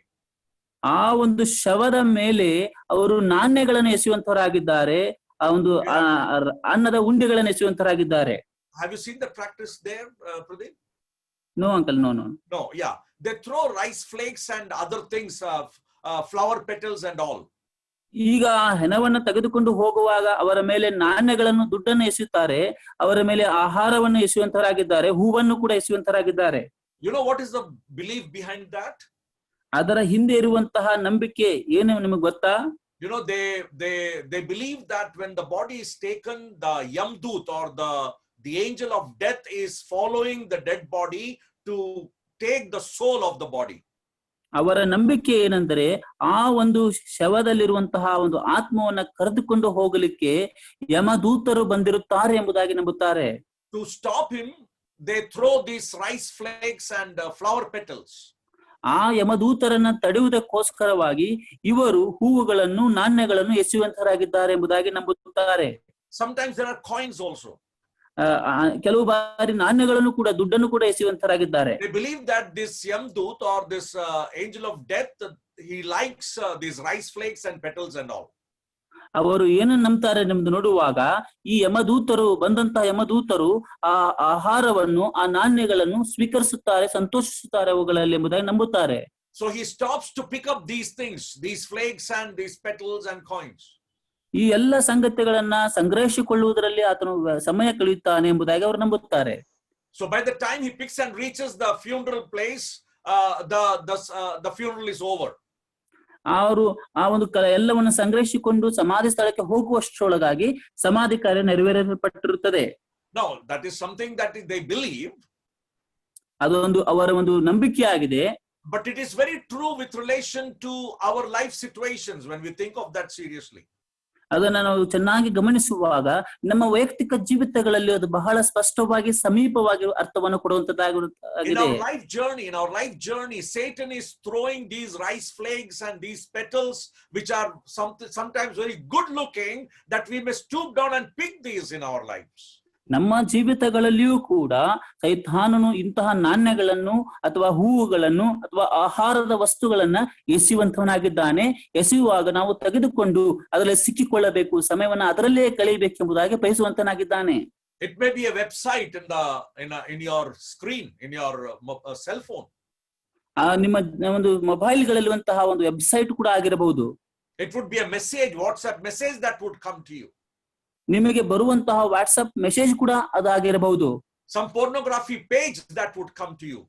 ಆ ಒಂದು ಶವದ ಮೇಲೆ ಅವರು ನಾಣ್ಯಗಳನ್ನು ಎಸೆಯುವಂತವರಾಗಿದ್ದಾರೆ. ಆ ಒಂದು ಅನ್ನದ ಉಂಡೆಗಳನ್ನು ಎಸೆಯುವಂತವರಾಗಿದ್ದಾರೆ. Have you seen the practice there, Pradeep? No uncle, no. No, yeah, they throw rice flakes and other things, flower petals and all. ಈಗ ಹೆಣವನ್ನು ತೆಗೆದುಕೊಂಡು ಹೋಗುವಾಗ ಅವರ ಮೇಲೆ ನಾಣ್ಯಗಳನ್ನು, ದುಡ್ಡನ್ನು ಎಸೆಯುತ್ತಾರೆ. ಅವರ ಮೇಲೆ ಆಹಾರವನ್ನು ಎಸೆಯುವಂತವರಾಗಿದ್ದಾರೆ, ಹೂವನ್ನು ಕೂಡ ಎಸೆಯುವಂತವರಾಗಿದ್ದಾರೆ. You know what is the belief behind that? ಅದರ ಹಿಂದೆ ಇರುವಂತಹ ನಂಬಿಕೆ ಏನು ನಿಮಗೆ ಗೊತ್ತಾ? You know, they believe that when the body is taken, the Yamdut or the angel of death is following the dead body to take the soul of the body. ಅವರ ನಂಬಿಕೆ ಏನಂದ್ರೆ ಆ ಒಂದು ಶವದಲ್ಲಿರುವಂತಹ ಒಂದು ಆತ್ಮವನ್ನ ಕರೆದುಕೊಂಡು ಹೋಗಲಿಕ್ಕೆ ಯಮದೂತರು ಬಂದಿರುತ್ತಾರೆ ಎಂಬುದಾಗಿ ನಂಬುತ್ತಾರೆ. To stop him, they throw these rice flakes and flower petals. ಆ ಯಮದೂತರನ್ನ ತಡೆಯುವುದಕ್ಕೋಸ್ಕರವಾಗಿ ಇವರು ಹೂವುಗಳನ್ನು, ನಾಣ್ಯಗಳನ್ನು ಎಸೆಯುವಂತರಾಗಿದ್ದಾರೆ ಎಂಬುದಾಗಿ ನಂಬುತ್ತಾರೆ. Sometimes there are coins also. ಕೆಲವು ಬಾರಿ ನಾಣ್ಯಗಳನ್ನು ಕೂಡ, ದುಡ್ಡನ್ನು ಕೂಡ ಎಸೆಯುವಂತರಾಗಿದ್ದಾರೆ. They believe that this Yamdut or this angel of death, he likes these rice flakes and petals and all. ಅವರು ಏನನ್ನು ನಂಬ್ತಾರೆ ನಮ್ದು ನೋಡುವಾಗ, ಈ ಬಂದಂತಹ ಯಮದೂತರು ಆ ಆಹಾರವನ್ನು, ಆ ನಾಣ್ಯಗಳನ್ನು ಸ್ವೀಕರಿಸುತ್ತಾರೆ, ಸಂತೋಷಿಸುತ್ತಾರೆ ಅವುಗಳಲ್ಲಿ ಎಂಬುದಾಗಿ ನಂಬುತ್ತಾರೆ. So he stops to pick up these things, these flakes and these petals and coins. ಈ ಎಲ್ಲ ಸಂಗತಿಗಳನ್ನ ಸಂಗ್ರಹಿಸಿಕೊಳ್ಳುವುದರಲ್ಲಿ ಆತನು ಸಮಯ ಕಳೆಯುತ್ತಾನೆ ಎಂಬುದಾಗಿ ಅವರು ನಂಬುತ್ತಾರೆ. So by the time he picks and reaches the funeral place, the funeral is over. ಅವರು ಆ ಒಂದು ಎಲ್ಲವನ್ನು ಸಂಗ್ರಹಿಸಿಕೊಂಡು ಸಮಾಧಿ ಸ್ಥಳಕ್ಕೆ ಹೋಗುವಷ್ಟರೊಳಗಾಗಿ ಸಮಾಧಿ ಕಾರ್ಯ ನೆರವೇರಲ್ಪಟ್ಟಿರುತ್ತದೆ. Now that is something that they believe. ಅದೊಂದು ಅವರ ಒಂದು ನಂಬಿಕೆ ಆಗಿದೆ. But it is very true with relation to our life situations when we think of that seriously. ಅದನ್ನ ನಾವು ಚೆನ್ನಾಗಿ ಗಮನಿಸುವಾಗ ನಮ್ಮ ವೈಯಕ್ತಿಕ ಜೀವಿತಗಳಲ್ಲಿ ಅದು ಬಹಳ ಸ್ಪಷ್ಟವಾಗಿ, ಸಮೀಪವಾಗಿ ಅರ್ಥವನ್ನು ಕೊಡುವಂತದ್ದಾಗಿದೆ. In our life journey, Satan is throwing these rice flakes and these petals, which are sometimes very good looking, that we may stoop down and pick these in our lives. ನಮ್ಮ ಜೀವಿತಗಳಲ್ಲಿಯೂ ಕೂಡ ಸೈತಾನನು ಇಂತಹ ನಾಣ್ಯಗಳನ್ನು ಅಥವಾ ಹೂವುಗಳನ್ನು ಅಥವಾ ಆಹಾರದ ವಸ್ತುಗಳನ್ನ ಎಸೆಯುವಂತವನಾಗಿದ್ದಾನೆ. ಎಸೆಯುವಾಗ ನಾವು ತೆಗೆದುಕೊಂಡು ಅದರಲ್ಲಿ ಸಿಕ್ಕಿಕೊಳ್ಳಬೇಕು, ಸಮಯವನ್ನ ಅದರಲ್ಲೇ ಕಳೆಯಬೇಕೆಂಬುದಾಗಿ ಬಯಸುವಂತನಾಗಿದ್ದಾನೆ. It may be a website in your screen, in your cell phone. ನಿಮ್ಮ ಒಂದು ಮೊಬೈಲ್ಗಳಲ್ಲಿರುವಂತಹ ಒಂದು ವೆಬ್ಸೈಟ್ ಕೂಡ ಆಗಿರಬಹುದು. It would be a message, WhatsApp message that would come to you. ನಿಮಗೆ ಬರುವಂತಹ ವಾಟ್ಸ್ಆಪ್ ಮೆಸೇಜ್ ಕೂಡ ಅದಾಗಿರಬಹುದು. Some pornography page that would come to you.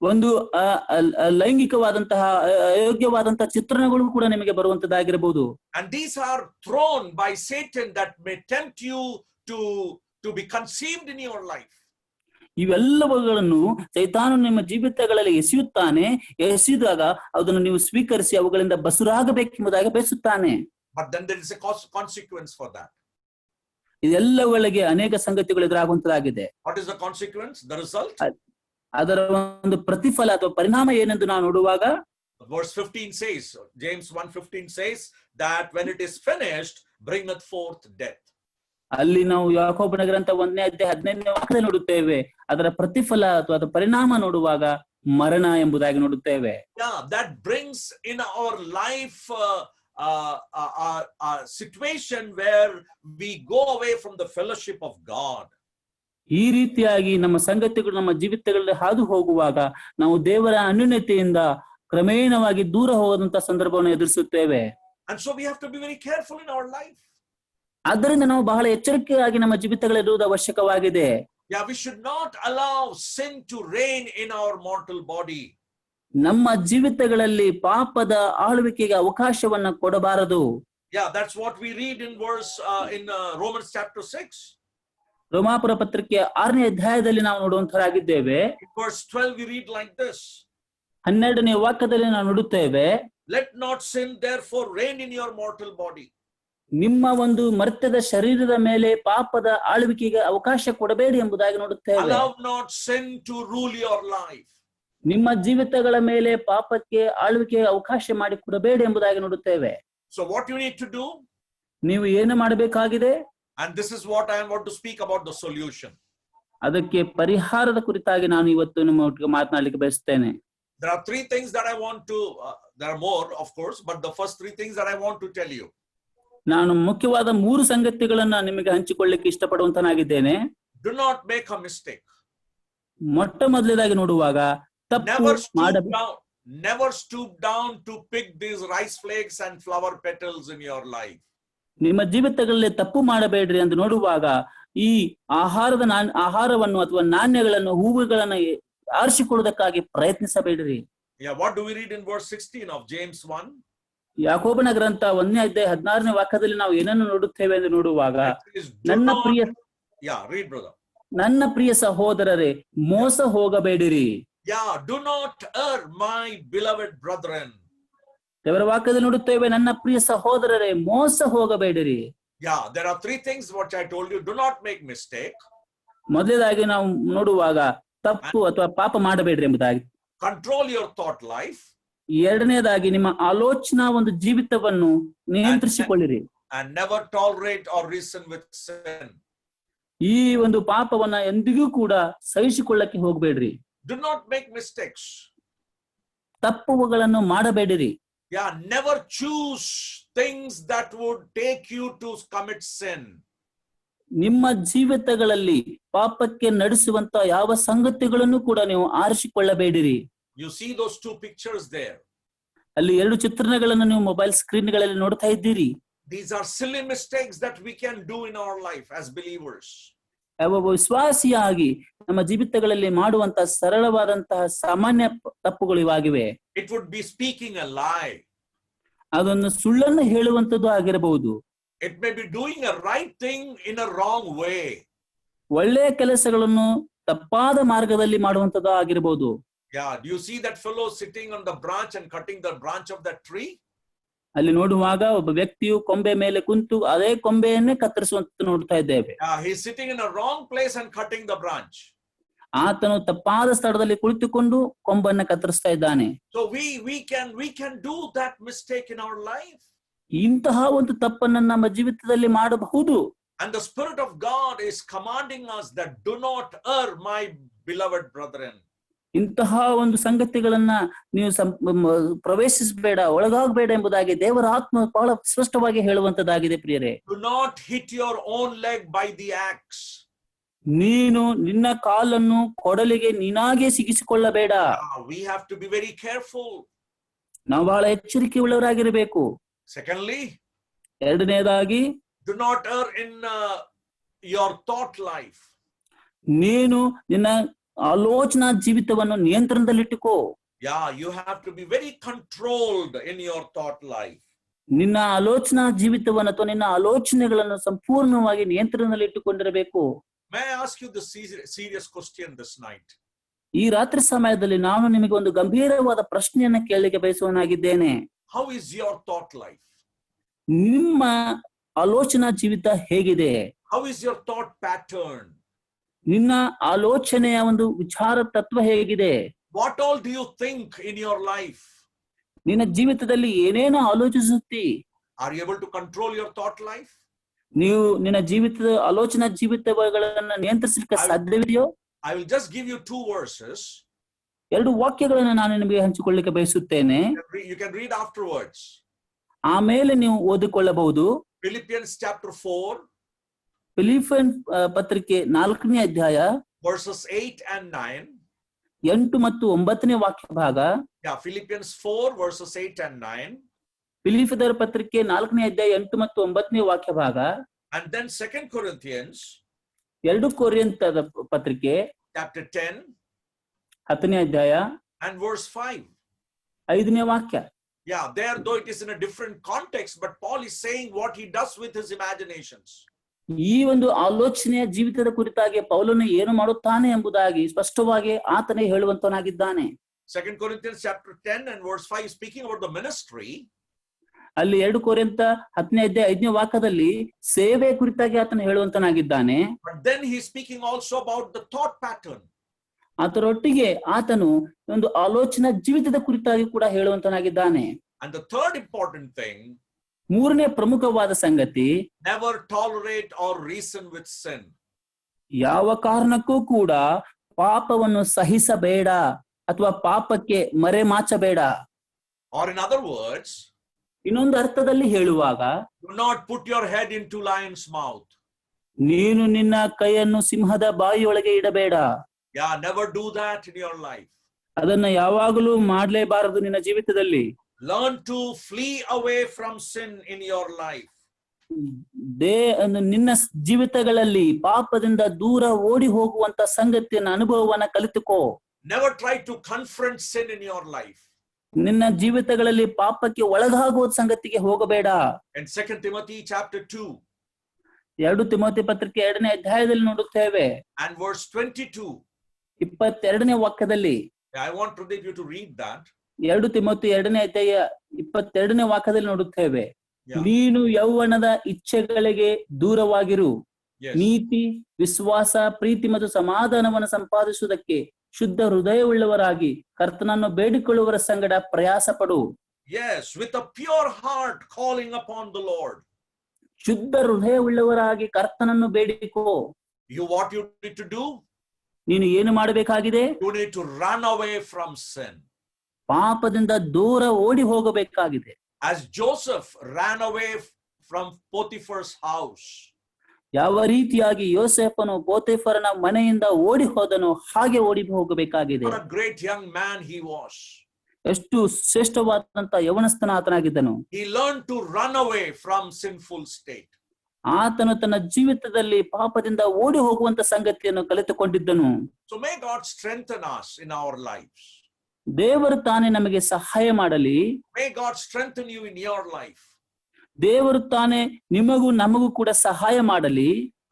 ಒಂದು ಲೈಂಗಿಕವಾದಂತಹ ಅಯೋಗ್ಯವಾದಂತಹ ಚಿತ್ರಣಗಳು ಕೂಡ ನಿಮಗೆ ಬರುವಂತದ್ದಾಗಿರಬಹುದು. And these are thrown by Satan that may tempt you to be conceived in your life. ಇವೆಲ್ಲವುಗಳನ್ನು ಸೈತಾನನು ನಿಮ್ಮ ಜೀವಿತಗಳಲ್ಲಿ ಎಸೆಯುತ್ತಾನೆ. ಎಸೆದಾಗ ಅದನ್ನು ನೀವು ಸ್ವೀಕರಿಸಿ ಅವುಗಳಿಂದ ಬಸುರಾಗಬೇಕೆಂಬುದಾಗಿ ಬಯಸುತ್ತಾನೆ. But then there is a consequence for that. ಇದೆಲ್ಲವುಗಳಿಗೆ ಅನೇಕ ಸಂಗತಿಗಳು ಎದುರಾಗುವಂತದಾಗಿದೆ. What is the consequence? The result? ಅದರ ಒಂದು ಪ್ರತಿಫಲ ಅಥವಾ ಪರಿಣಾಮ ಏನೆಂದು ನಾವು ನೋಡುವಾಗ, verse 15 says, James 1:15 says that when it is finished, bringeth forth death. ಅಲ್ಲಿ ನಾವು ಯಾಕೋಬನ ಗ್ರಂಥ 1ನೇ ಅಧ್ಯಾಯ 15ನೇ ವಾಕ್ಯದಲ್ಲಿ ನೋಡುತ್ತೇವೆ. ಅದರ ಪ್ರತಿಫಲ ಅಥವಾ ಅದರ ಪರಿಣಾಮ ನೋಡುವಾಗ ಮರಣ ಎಂಬುದಾಗಿ ನೋಡುತ್ತೇವೆ. Yeah, that brings in our life a situation where we go away from the fellowship of God. ಈ ರೀತಿಯಾಗಿ ನಮ್ಮ ಸಂಗತಿಗಳು ನಮ್ಮ ಜೀವಿತಗಳಲ್ಲಿ ಹಾದು ಹೋಗುವಾಗ ನಾವು ದೇವರ ಅನ್ಯೋನ್ಯತೆಯಿಂದ ಕ್ರಮೇಣವಾಗಿ ದೂರ ಹೋದಂತ ಸಂದರ್ಭವನ್ನು ಎದುರಿಸುತ್ತೇವೆ. And so we have to be very careful in our life. ಆದ್ದರಿಂದ ನಾವು ಬಹಳ ಎಚ್ಚರಿಕೆಯಾಗಿ ನಮ್ಮ ಜೀವಿತಗಳಿರುವುದು ಅವಶ್ಯಕವಾಗಿದೆ. Yeah, we should not allow sin to reign in our mortal body. ನಮ್ಮ ಜೀವಿತಗಳಲ್ಲಿ ಪಾಪದ ಆಳ್ವಿಕೆಗೆ ಅವಕಾಶವನ್ನ ಕೊಡಬಾರದು. Yeah, that's what we read in Romans chapter 6. ರೋಮಾಪುರ ಪತ್ರಿಕೆ 6ನೇ ಅಧ್ಯಾಯದಲ್ಲಿ ನಾವು ನೋಡುವಂತರಾಗಿದ್ದೇವೆ. In verse 12 we read like this. 12ನೇ ವಾಕ್ಯದಲ್ಲಿ ನಾವು ನೋಡುತ್ತೇವೆ, let not sin therefore reign in your mortal body. ನಿಮ್ಮ ಒಂದು ಮರ್ತ್ಯದ ಶರೀರದ ಮೇಲೆ ಪಾಪದ ಆಳ್ವಿಕೆಗೆ ಅವಕಾಶ ಕೊಡಬೇಡಿ ಎಂಬುದಾಗಿ ನೋಡುತ್ತೇವೆ. Allow not sin to rule your life. ನಿಮ್ಮ ಜೀವಿತಗಳ ಮೇಲೆ ಪಾಪಕ್ಕೆ ಆಳ್ವಿಕೆ ಅವಕಾಶ ಮಾಡಿ ಕೊಡಬೇಡಿ ಎಂಬುದಾಗಿ ನೋಡುತ್ತೇವೆ. So what you need to do? ನೀವು ಏನು ಮಾಡಬೇಕಾಗಿದೆ? And this is what I am about to speak about the solution. ಅದಕ್ಕೆ ಪರಿಹಾರದ ಕುರಿತಾಗಿ ನಾನು ಇವತ್ತು ನಿಮ್ಮ ಒಟ್ಟಿಗೆ ಮಾತನಾಡಲಿಕ್ಕೆ ಬಯಸುತ್ತೇನೆ. There are three things that I want to there are more of course, but the first three things that I want to tell you. ನಾನು ಮುಖ್ಯವಾದ 3 ಸಂಗತಿಗಳನ್ನ ನಿಮಗೆ ಹಂಚಿಕೊಳ್ಳಲಿಕ್ಕೆ ಇಷ್ಟಪಡುವಂತನಾಗಿದ್ದೇನೆ. Do not make a mistake. ಮೊಟ್ಟ ಮೊದಲನೇದಾಗಿ ನೋಡುವಾಗ never stoop down to pick these rice flakes and flower petals in your life. ನಿಮ್ಮ ಜೀವಿತಗಳಲ್ಲಿ ತಪ್ಪು ಮಾಡಬೇಡ್ರಿ ಅಂತ ನೋಡುವಾಗ ಈ ಆಹಾರವನ್ನು ಅಥವಾ ನಾಣ್ಯಗಳನ್ನು ಹೂವುಗಳನ್ನು ಆರಿಸಿಕೊಳ್ಳುವುದಕ್ಕಾಗಿ ಪ್ರಯತ್ನಿಸಬೇಡ್ರಿ. Yeah, what do we read in verse 16 of James 1? ಯಾಕೋಬನ ಗ್ರಂಥ 1ನೇ ಅಧ್ಯಾಯ 16ನೇ ವಾಕ್ಯದಲ್ಲಿ ನಾವು ಏನನ್ನು ನೋಡುತ್ತೇವೆ ಎಂದು ನೋಡುವಾಗ, read brother. ನನ್ನ ಪ್ರಿಯ ಸಹೋದರರೇ, ಮೋಸ ಹೋಗಬೇಡಿರಿ. Yeah, do not err my beloved brethren. ದೇವರ ವಾಕ್ಯದಲ್ಲಿ ನೋಡುತ್ತೇವೆ, ನನ್ನ ಪ್ರಿಯ ಸಹೋದರರೇ, ಮೋಸ ಹೋಗಬೇಡಿರಿ. Yeah, there are three things which I told you. Do not make mistake. ಮೊದಲನೇದಾಗಿ ನಾವು ನೋಡುವಾಗ ತಪ್ಪು ಅಥವಾ ಪಾಪ ಮಾಡಬೇಡ್ರಿ ಎಂಬುದಾಗಿ. Control your thought life. ಎರಡನೇದಾಗಿ ನಿಮ್ಮ ಆಲೋಚನಾ ಒಂದು ಜೀವಿತವನ್ನು ನಿಯಂತ್ರಿಸಿಕೊಳ್ಳಿರಿ. And never tolerate or reason with sin. ಈ ಒಂದು ಪಾಪವನ್ನ ಎಂದಿಗೂ ಕೂಡ ಸಹಿಸಿಕೊಳ್ಳಕ್ಕೆ ಹೋಗಬೇಡ್ರಿ. Do not make mistakes. ತಪ್ಪುಗಳನ್ನು ಮಾಡಬೇಡಿರಿ. Yeah, never choose things that would take you to commit sin. ನಿಮ್ಮ ಜೀವಿತಗಳಲ್ಲಿ ಪಾಪಕ್ಕೆ ನಡೆಸುವಂತ ಯಾವ ಸಂಗತಿಗಳನ್ನು ಕೂಡ ನೀವು ಆರಿಸಿಕೊಳ್ಳಬೇಡಿರಿ. You see those two pictures there. ಅಲ್ಲಿ 2 ಚಿತ್ರಣಗಳನ್ನು ನೀವು ಮೊಬೈಲ್ ಸ್ಕ್ರೀನ್ಗಳಲ್ಲಿ ನೋಡ್ತಾ ಇದ್ದೀರಿ. These are silly mistakes that we can do in our life as believers. ಒಬ್ಬ ವಿಶ್ವಾಸಿಯಾಗಿ ನಮ್ಮ ಜೀವಿತಗಳಲ್ಲಿ ಮಾಡುವಂತಹ ಸರಳವಾದಂತಹ ಸಾಮಾನ್ಯ ತಪ್ಪುಗಳು ಇವಾಗಿವೆ. It would be speaking a lie. ಅದನ್ನು ಸುಳ್ಳನ್ನು ಹೇಳುವಂತದ್ದು ಆಗಿರಬಹುದು. It may be doing a right thing in a wrong way. ಒಳ್ಳೆಯ ಕೆಲಸಗಳನ್ನು ತಪ್ಪಾದ ಮಾರ್ಗದಲ್ಲಿ ಮಾಡುವಂತದ್ದು ಆಗಿರಬಹುದು. Yeah, do you see that fellow sitting on the branch and cutting the branch of that tree? ಅಲ್ಲಿ ನೋಡುವಾಗ ಒಬ್ಬ ವ್ಯಕ್ತಿಯು ಕೊಂಬೆ ಮೇಲೆ ಕುಂತು ಅದೇ ಕೊಂಬೆಯನ್ನೇ ಕತ್ತರಿಸುವಂತ ನೋಡ್ತಾ ಇದ್ದೇವೆ. Yeah, he is sitting in a wrong place and cutting the branch. ಆತನು ತಪ್ಪಾದ ಸ್ಥಳದಲ್ಲಿ ಕುಳಿತುಕೊಂಡು ಕೊಂಬನ್ನ ಕತ್ತರಿಸ್ತಾ ಇದ್ದಾನೆ. So we can do that mistake in our life. ಇಂತಹ ಒಂದು ತಪ್ಪನ್ನು ನಮ್ಮ ಜೀವಿತದಲ್ಲಿ ಮಾಡಬಹುದು. And the Spirit of God is commanding us that do not err my beloved brethren. ಇಂತಹ ಒಂದು ಸಂಗತಿಗಳನ್ನ ನೀವು ಪ್ರವೇಶಿಸಬೇಡ, ಒಳಗಾಗಬೇಡ ಎಂಬುದಾಗಿ ದೇವರ ಆತ್ಮ ಬಹಳ ಸ್ಪಷ್ಟವಾಗಿ ಹೇಳುವಂತದ್ದಾಗಿದೆ ಪ್ರಿಯರೇ. Do not hit your own leg by the axe. ನೀನು ನಿನ್ನ ಕಾಲನ್ನು ಕೊಡಲಿಗೆ ನೀನಾಗೆ ಸಿಗಿಸಿಕೊಳ್ಳಬೇಡ. We have to be very careful. ನಾವು ಬಹಳ ಎಚ್ಚರಿಕೆ ಉಳ್ಳವರಾಗಿರಬೇಕು. Secondly, ಎರಡನೇದಾಗಿ, do not err in your thought life. ನೀನು ನಿನ್ನ ಆಲೋಚನಾ ಜೀವಿತವನ್ನು ನಿಯಂತ್ರಣದಲ್ಲಿಟ್ಟುಕೋ. Yeah, you have to be very controlled in your thought life. ನಿನ್ನ ಆಲೋಚನಾ ಜೀವಿತವನ್ನು ಅಥವಾ ನಿನ್ನ ಆಲೋಚನೆಗಳನ್ನು ಸಂಪೂರ್ಣವಾಗಿ ನಿಯಂತ್ರಣದಲ್ಲಿ ಇಟ್ಟುಕೊಂಡಿರಬೇಕು. May I ask you the serious question this night? ಈ ರಾತ್ರಿ ಸಮಯದಲ್ಲಿ ನಾನು ನಿಮಗೆ ಒಂದು ಗಂಭೀರವಾದ ಪ್ರಶ್ನೆಯನ್ನು ಕೇಳಲಿಕ್ಕೆ ಬಯಸುವನಾಗಿದ್ದೇನೆ. How is your thought life? ನಿಮ್ಮ ಆಲೋಚನಾ ಜೀವಿತ ಹೇಗಿದೆ? How is your thought pattern? ನಿನ್ನ ಆಲೋಚನೆಯ ಒಂದು ವಿಚಾರ ತತ್ವ ಹೇಗಿದೆ? What all do you think in your life? ನಿನ್ನ ಜೀವಿತದಲ್ಲಿ ಏನೇನು ಆಲೋಚಿಸುತ್ತಿ? Are you able to control your thought life? ನೀವು ನಿನ್ನ ಜೀವಿತದ ಆಲೋಚನಾ ಜೀವಿತಗಳನ್ನು ನಿಯಂತ್ರಿಸಲಿಕ್ಕೆ ಸಾಧ್ಯವಿದೆಯೋ? I will just give you 2 verses. 2 ವಾಕ್ಯಗಳನ್ನು ನಾನು ನಿಮಗೆ ಹಂಚಿಕೊಳ್ಳಿಕ್ಕೆ ಬಯಸುತ್ತೇನೆ. You can read afterwards. ಆಮೇಲೆ ನೀವು ಓದಿಕೊಳ್ಳಬಹುದು. Philippians chapter 4, ಫಿಲಿಪಿಯನ್ ಪತ್ರಿಕೆ 4ನೇ ಅಧ್ಯಾಯ verses 8 and 9. 8 ಮತ್ತು 9ನೇ ವಾಕ್ಯ ಭಾಗ. Yeah, Philippians 4, verses 8 and 9. ಫಿಲಿಪಿಯರ ಪತ್ರಿಕೆ 4ನೇ ಅಧ್ಯಾಯ 8 ಮತ್ತು 9ನೇ ವಾಕ್ಯ ಭಾಗ. And then 2 Corinthians 2 ಕೊರಿಂಥದ ಪತ್ರಿಕೆ chapter 10 10ನೇ ಅಧ್ಯಾಯ and verse 5. 5ನೇ ವಾಕ್ಯ. Yeah, there though it is in a different context, but Paul is saying what he does with his imaginations. ಈ ಒಂದು ಆಲೋಚನೆಯ ಜೀವಿತದ ಕುರಿತಾಗಿ ಪೌಲನು ಏನು ಮಾಡುತ್ತಾನೆ ಎಂಬುದಾಗಿ ಸ್ಪಷ್ಟವಾಗಿ ಆತನೇ ಹೇಳುವಂತನಾಗಿದ್ದಾನೆ. 2 Corinthians chapter 10 and verse 5 speaking about the ministry. ಅಲ್ಲಿ 2 ಕೊರಿಂಥ 10ನೇ ಅಧ್ಯಾಯ 5ನೇ ವಾಕ್ಯದಲ್ಲಿ ಸೇವೆ ಕುರಿತಾಗಿ ಆತನು ಹೇಳುವಂತನಾಗಿದ್ದಾನೆ. But then he is speaking also about the thought pattern. ಅದರೊಟ್ಟಿಗೆ ಆತನು ಒಂದು ಆಲೋಚನಾ ಜೀವಿತದ ಕುರಿತಾಗಿ ಕೂಡ ಹೇಳುವಂತನಾಗಿದ್ದಾನೆ. And the third important thing, 3ನೇ ಪ್ರಮುಖವಾದ ಸಂಗತಿ, never tolerate or reason with sin. ಯಾವ ಕಾರಣಕ್ಕೂ ಕೂಡ ಪಾಪವನ್ನು ಸಹಿಸಬೇಡ ಅಥವಾ ಪಾಪಕ್ಕೆ ಮರೆಮಾಚಬೇಡ. Or in other words, ಇನ್ನೊಂದು ಅರ್ಥದಲ್ಲಿ ಹೇಳುವಾಗ, do not put your head into lion's mouth. ನೀನು ನಿನ್ನ ಕೈಯನ್ನು ಸಿಂಹದ ಬಾಯಿಯೊಳಗೆ ಇಡಬೇಡ. Yeah, never do that in your life. ಅದನ್ನ ಯಾವಾಗಲೂ ಮಾಡಲೇಬಾರದು ನಿನ್ನ ಜೀವಿತದಲ್ಲಿ. Learn to flee away from sin in your life. ನಿನ್ನ ಜೀವಿತಗಳಲ್ಲಿ ಪಾಪದಿಂದ ದೂರ ಓಡಿ ಹೋಗುವಂತ ಸಂಗತಿಯ ಅನುಭವವನ್ನ ಕಲಿತುಕೋ. Never try to confront sin in your life. ನಿನ್ನ ಜೀವಿತಗಳಲ್ಲಿ ಪಾಪಕ್ಕೆ ಒಳಗಾಗುವ ಸಂಗತಿಗೆ ಹೋಗಬೇಡ. In 2 Timothy chapter 2 2 ತಿಮೋಥಿ ಪತ್ರಿಕೆ 2ನೇ ಅಧ್ಯಾಯದಲ್ಲಿ ನೋಡುತ್ತೇವೆ. and verse 22. 22ನೇ ವಾಕ್ಯದಲ್ಲಿ. I want Pradeep you to read that. 2 Timothy 2ನೇ ಅಧ್ಯಾಯ 22ನೇ ವಾಕ್ಯದಲ್ಲಿ ನೋಡುತ್ತೇವೆ. Yeah. ನೀನು ಯೌವನದ ಇಚ್ಛೆಗಳಿಗೆ ದೂರವಾಗಿರು. Yes. ನೀತಿ, ವಿಶ್ವಾಸ, ಪ್ರೀತಿ ಮತ್ತು ಸಮಾಧಾನವನ್ನು ಸಂಪಾದಿಸುವುದಕ್ಕೆ ಶುದ್ಧ ಹೃದಯವುಳ್ಳವರಾಗಿ ಕರ್ತನನ್ನು ಬೇಡಿಕೊಳ್ಳುವರ ಸಂಗಡ ಪ್ರಯಾಸ ಪಡು. Yes, with a pure heart calling upon the Lord. ಶುದ್ಧ ಹೃದಯವುಳ್ಳವರಾಗಿ ಕರ್ತನನ್ನು ಬೇಡಿಕೋ. What you need to do? ನೀನು ಏನು ಮಾಡಬೇಕಾಗಿದೆ? You need to run away from sin. ಪಾಪದಿಂದ ದೂರ ಓಡಿ ಹೋಗಬೇಕಾಗಿದೆ. As Joseph ran away from Potiphar's house. ಯಾವ ರೀತಿಯಾಗಿ ಯೋಸೇಫನು ಪೋತಿಫರನ ಮನೆಯಿಂದ ಓಡಿ ಹೋದನೋ ಹಾಗೆ ಓಡಿ ಹೋಗಬೇಕಾಗಿದೆ. What a great young man he was. ಎಷ್ಟು ಶ್ರೇಷ್ಠವಾದಂತ ಯವನಸ್ಥನ ಆತನಾಗಿದ್ದನು. He learned to run away from sinful state. ಆತನು ತನ್ನ ಜೀವಿತದಲ್ಲಿ ಪಾಪದಿಂದ ಓಡಿ ಹೋಗುವಂತ ಸಂಗತಿಯನ್ನು ಕಲಿತುಕೊಂಡಿದ್ದನು. So may God strengthen us in our lives. ದೇವರು ತಾನೇ ನಮಗೆ ಸಹಾಯ ಮಾಡಲಿ. May God strengthen you in your life. ದೇವರು ತಾನೇ ನಿಮಗೂ ನಮಗೂ ಕೂಡ ಸಹಾಯ ಮಾಡಲಿ.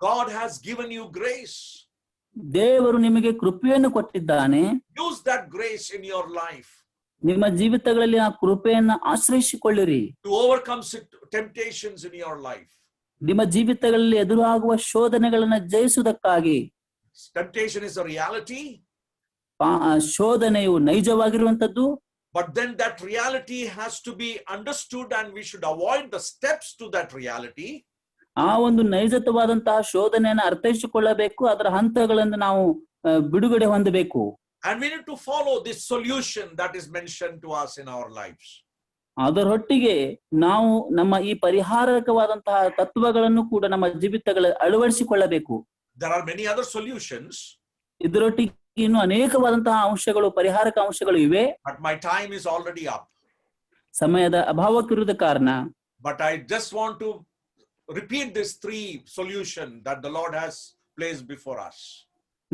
God has given you grace. ದೇವರು ನಿಮಗೆ ಕೃಪೆಯನ್ನು ಕೊಟ್ಟಿದ್ದಾನೆ. Use that grace in your life. ನಿಮ್ಮ ಜೀವಿತಗಳಲ್ಲಿ ಆ ಕೃಪೆಯನ್ನು ಆಶ್ರಯಿಸಿಕೊಳ್ಳಿರಿ. To overcome temptations in your life. ನಿಮ್ಮ ಜೀವಿತಗಳಲ್ಲಿ ಎದುರಾಗುವ ಶೋಧನೆಗಳನ್ನು ಜಯಿಸುವುದಕ್ಕಾಗಿ. Temptation is a reality. ಶೋಧನೆಯು ನೈಜವಾಗಿರುವಂತದ್ದು. But then that reality has to be understood and we should avoid the steps to that reality. ಆ ಒಂದು ನೈಜತವಾದಂತಹ ಶೋಧನೆಯನ್ನು ಅರ್ಥೈಸಿಕೊಳ್ಳಬೇಕು. ಅದರ ಹಂತಗಳನ್ನು ನಾವು ಬಿಡುಗಡೆ ಹೊಂದಬೇಕು. And we need to follow this solution that is mentioned to us in our lives. ಅದರೊಟ್ಟಿಗೆ ನಾವು ನಮ್ಮ ಈ ಪರಿಹಾರಕವಾದಂತಹ ತತ್ವಗಳನ್ನು ಕೂಡ ನಮ್ಮ ಜೀವಿತಗಳಲ್ಲಿ ಅಳವಡಿಸಿಕೊಳ್ಳಬೇಕು. There are many other solutions. ಇದರೊಟ್ಟಿಗೆ ಇನ್ನು ಅನೇಕವಾದಂತಹ ಅಂಶಗಳು, ಪರಿಹಾರಕ ಅಂಶಗಳು ಇವೆ. But my time is already up. ಸಮಯದ ಅಭಾವಕ್ಕಿರುವ ಕಾರಣ. But I just want to repeat these 3 solutions that the Lord has placed before us.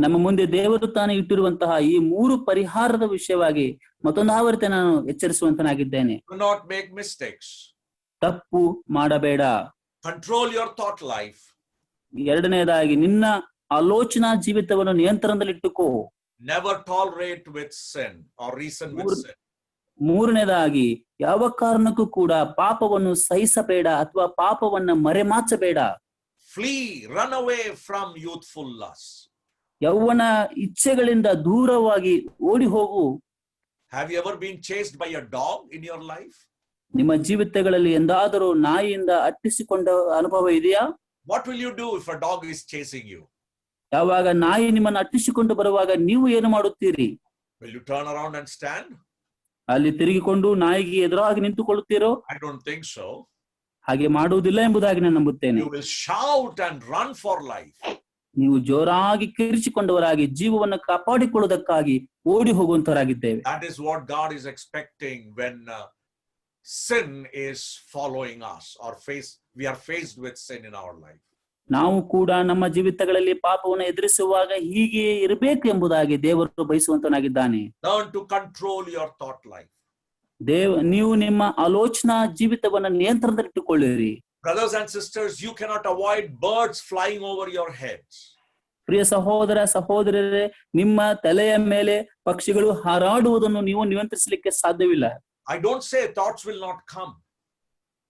ನಮ್ಮ ಮುಂದೆ ದೇವರು ತಾನೇ ಇಟ್ಟಿರುವಂತಹ ಈ 3 ಪರಿಹಾರದ ವಿಷಯವಾಗಿ ಮತ್ತೊಂದು ಆವರ್ತಿ ನಾನು ಎಚ್ಚರಿಸುವಂತನಾಗಿದ್ದೇನೆ. Do not make mistakes. ತಪ್ಪು ಮಾಡಬೇಡ. Control your thought life. ಎರಡನೇದಾಗಿ ನಿನ್ನ ಆಲೋಚನಾ ಜೀವಿತವನ್ನು ನಿಯಂತ್ರಣದಲ್ಲಿಟ್ಟುಕೋ. Never tolerate with sin or reason with sin. ಮೂರನೇದಾಗಿ ಯಾವ ಕಾರಣಕ್ಕೂ ಕೂಡ ಪಾಪವನ್ನು ಸಹಿಸಬೇಡ ಅಥವಾ ಪಾಪವನ್ನ ಮರೆಮಾಚಬೇಡ. Flee, run away from youthful lust. ಯೌವನ ಇಚ್ಛೆಗಳಿಂದ ದೂರವಾಗಿ ಓಡಿ ಹೋಗು. Have you ever been chased by a dog in your life? ನಿಮ್ಮ ಜೀವಿತಗಳಲ್ಲಿ ಎಂದಾದರೂ ನಾಯಿಯಿಂದ ಅಟ್ಟಿಸಿಕೊಂಡ ಅನುಭವ ಇದೆಯಾ? What will you do if a dog is chasing you? ಯಾವಾಗ ನಾಯಿ ನಿಮ್ಮನ್ನು ಅಟ್ಟಿಸಿಕೊಂಡು ಬರುವಾಗ ನೀವು ಏನು ಮಾಡುತ್ತೀರಿ? Will you turn around and stand? ಅಲ್ಲಿ ತಿರುಗಿಕೊಂಡು ನಾಯಿಗೆ ಎದುರಾಗಿ ನಿಂತುಕೊಳ್ಳುತ್ತೀರೋ? I don't think so. ಹಾಗೆ ಮಾಡುವುದಿಲ್ಲ ಎಂಬುದಾಗಿ ನಾನು ನಂಬುತ್ತೇನೆ. You will shout and run for life. ನೀವು ಜೋರಾಗಿ ಕಿರಿಚಿಕೊಂಡವರಾಗಿ ಜೀವವನ್ನು ಕಾಪಾಡಿಕೊಳ್ಳುವುದಕ್ಕಾಗಿ ಓಡಿ ಹೋಗುವಂತವರಾಗಿದ್ದೇವೆ. That is what God is expecting when sin is following us, or we are faced with sin in our life. ನಾವು ಕೂಡ ನಮ್ಮ ಜೀವಿತಗಳಲ್ಲಿ ಪಾಪವನ್ನು ಎದುರಿಸುವಾಗ ಹೀಗೆ ಇರಬೇಕು ಎಂಬುದಾಗಿ ದೇವರು ಬಯಸುವಂತನಾಗಿದ್ದಾನೆ. Learn to control your thought life. ನೀವು ನಿಮ್ಮ ಆಲೋಚನಾ ಜೀವಿತವನ್ನು ನಿಯಂತ್ರಣದಲ್ಲಿಟ್ಟುಕೊಳ್ಳಿರಿ. Brothers and sisters, you cannot avoid birds flying over your heads. ಪ್ರಿಯ ಸಹೋದರ ಸಹೋದರರೇ, ನಿಮ್ಮ ತಲೆಯ ಮೇಲೆ ಪಕ್ಷಿಗಳು ಹಾರಾಡುವುದನ್ನು ನೀವು ನಿಯಂತ್ರಿಸಲಿಕ್ಕೆ ಸಾಧ್ಯವಿಲ್ಲ. I don't say thoughts will not come.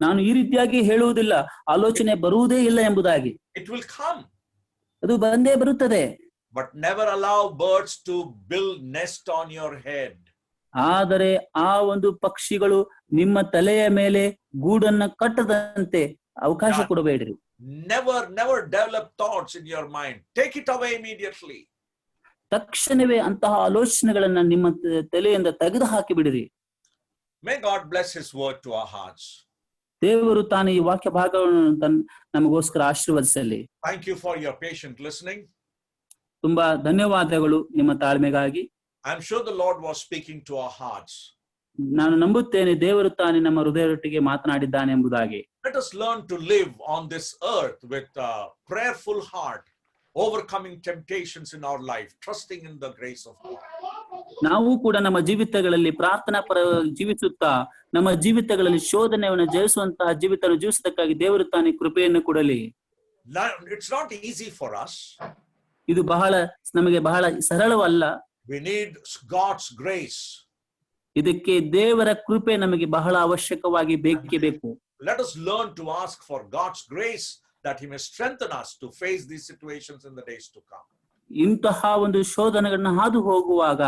ನಾನು ಈ ರೀತಿಯಾಗಿ ಹೇಳುವುದಿಲ್ಲ ಆಲೋಚನೆ ಬರುವುದೇ ಇಲ್ಲ ಎಂಬುದಾಗಿ. It will come. ಅದು ಬಂದೇ ಬರುತ್ತದೆ. But never allow birds to build nest on your head. ಆದರೆ ಆ ಒಂದು ಪಕ್ಷಿಗಳು ನಿಮ್ಮ ತಲೆಯ ಮೇಲೆ ಗೂಡನ್ನ ಕಟ್ಟದಂತೆ ಅವಕಾಶ ಕೊಡಬೇಡ್ರಿ. Never develop thoughts in your mind. Take it away immediately. ತಕ್ಷಣವೇ ಅಂತಹ ಆಲೋಚನೆಗಳನ್ನ ನಿಮ್ಮ ತಲೆಯಿಂದ ತೆಗೆದು ಹಾಕಿ ಬಿಡಿರಿ. May God bless His word to our hearts. ದೇವರು ತಾನು ಈ ವಾಕ್ಯ ಭಾಗವನ್ನು ನಮಗೋಸ್ಕರ ಆಶೀರ್ವದಿಸಲಿ. Thank you for your patient listening. ತುಂಬಾ ಧನ್ಯವಾದಗಳು ನಿಮ್ಮ ತಾಳ್ಮೆಗಾಗಿ. I'm sure the Lord was speaking to our hearts. ನಾನು ನಂಬುತ್ತೇನೆ ದೇವರು ತಾನೇ ನಮ್ಮ ಹೃದಯದೊಟ್ಟಿಗೆ ಮಾತನಾಡಿದ್ದಾನೆ ಎಂಬುದಾಗಿ. Let us learn to live on this earth with a prayerful heart, overcoming temptations in our life, trusting in the grace of God. ನಾವು ಕೂಡ ನಮ್ಮ ಜೀವಿತಗಳಲ್ಲಿ ಪ್ರಾರ್ಥನಾ ಪರ ಜೀವಿಸುತ್ತಾ ನಮ್ಮ ಜೀವಿತಗಳಲ್ಲಿ ಶೋಧನೆಯನ್ನು ಜಯಿಸುವಂತಹ ಜೀವಿತವನ್ನು ಜೀವಿಸುವುದಕ್ಕಾಗಿ ದೇವರು ತಾನೇ ಕೃಪೆಯನ್ನು ಕೊಡಲಿ. It's not easy for us. ಇದು ನಮಗೆ ಬಹಳ ಸರಳವಲ್ಲ. We need God's grace. ಇದಕ್ಕೆ ದೇವರ ಕೃಪೆ ನಮಗೆ ಬಹಳ ಅವಶ್ಯಕವಾಗಿ ಬೇಕೇ ಬೇಕು. Let us learn to ask for God's grace that He may strengthen us to face these situations in the days to come. ಇಂತಹ ಒಂದು ಶೋಧನೆಗಳನ್ನ ಹಾದು ಹೋಗುವಾಗ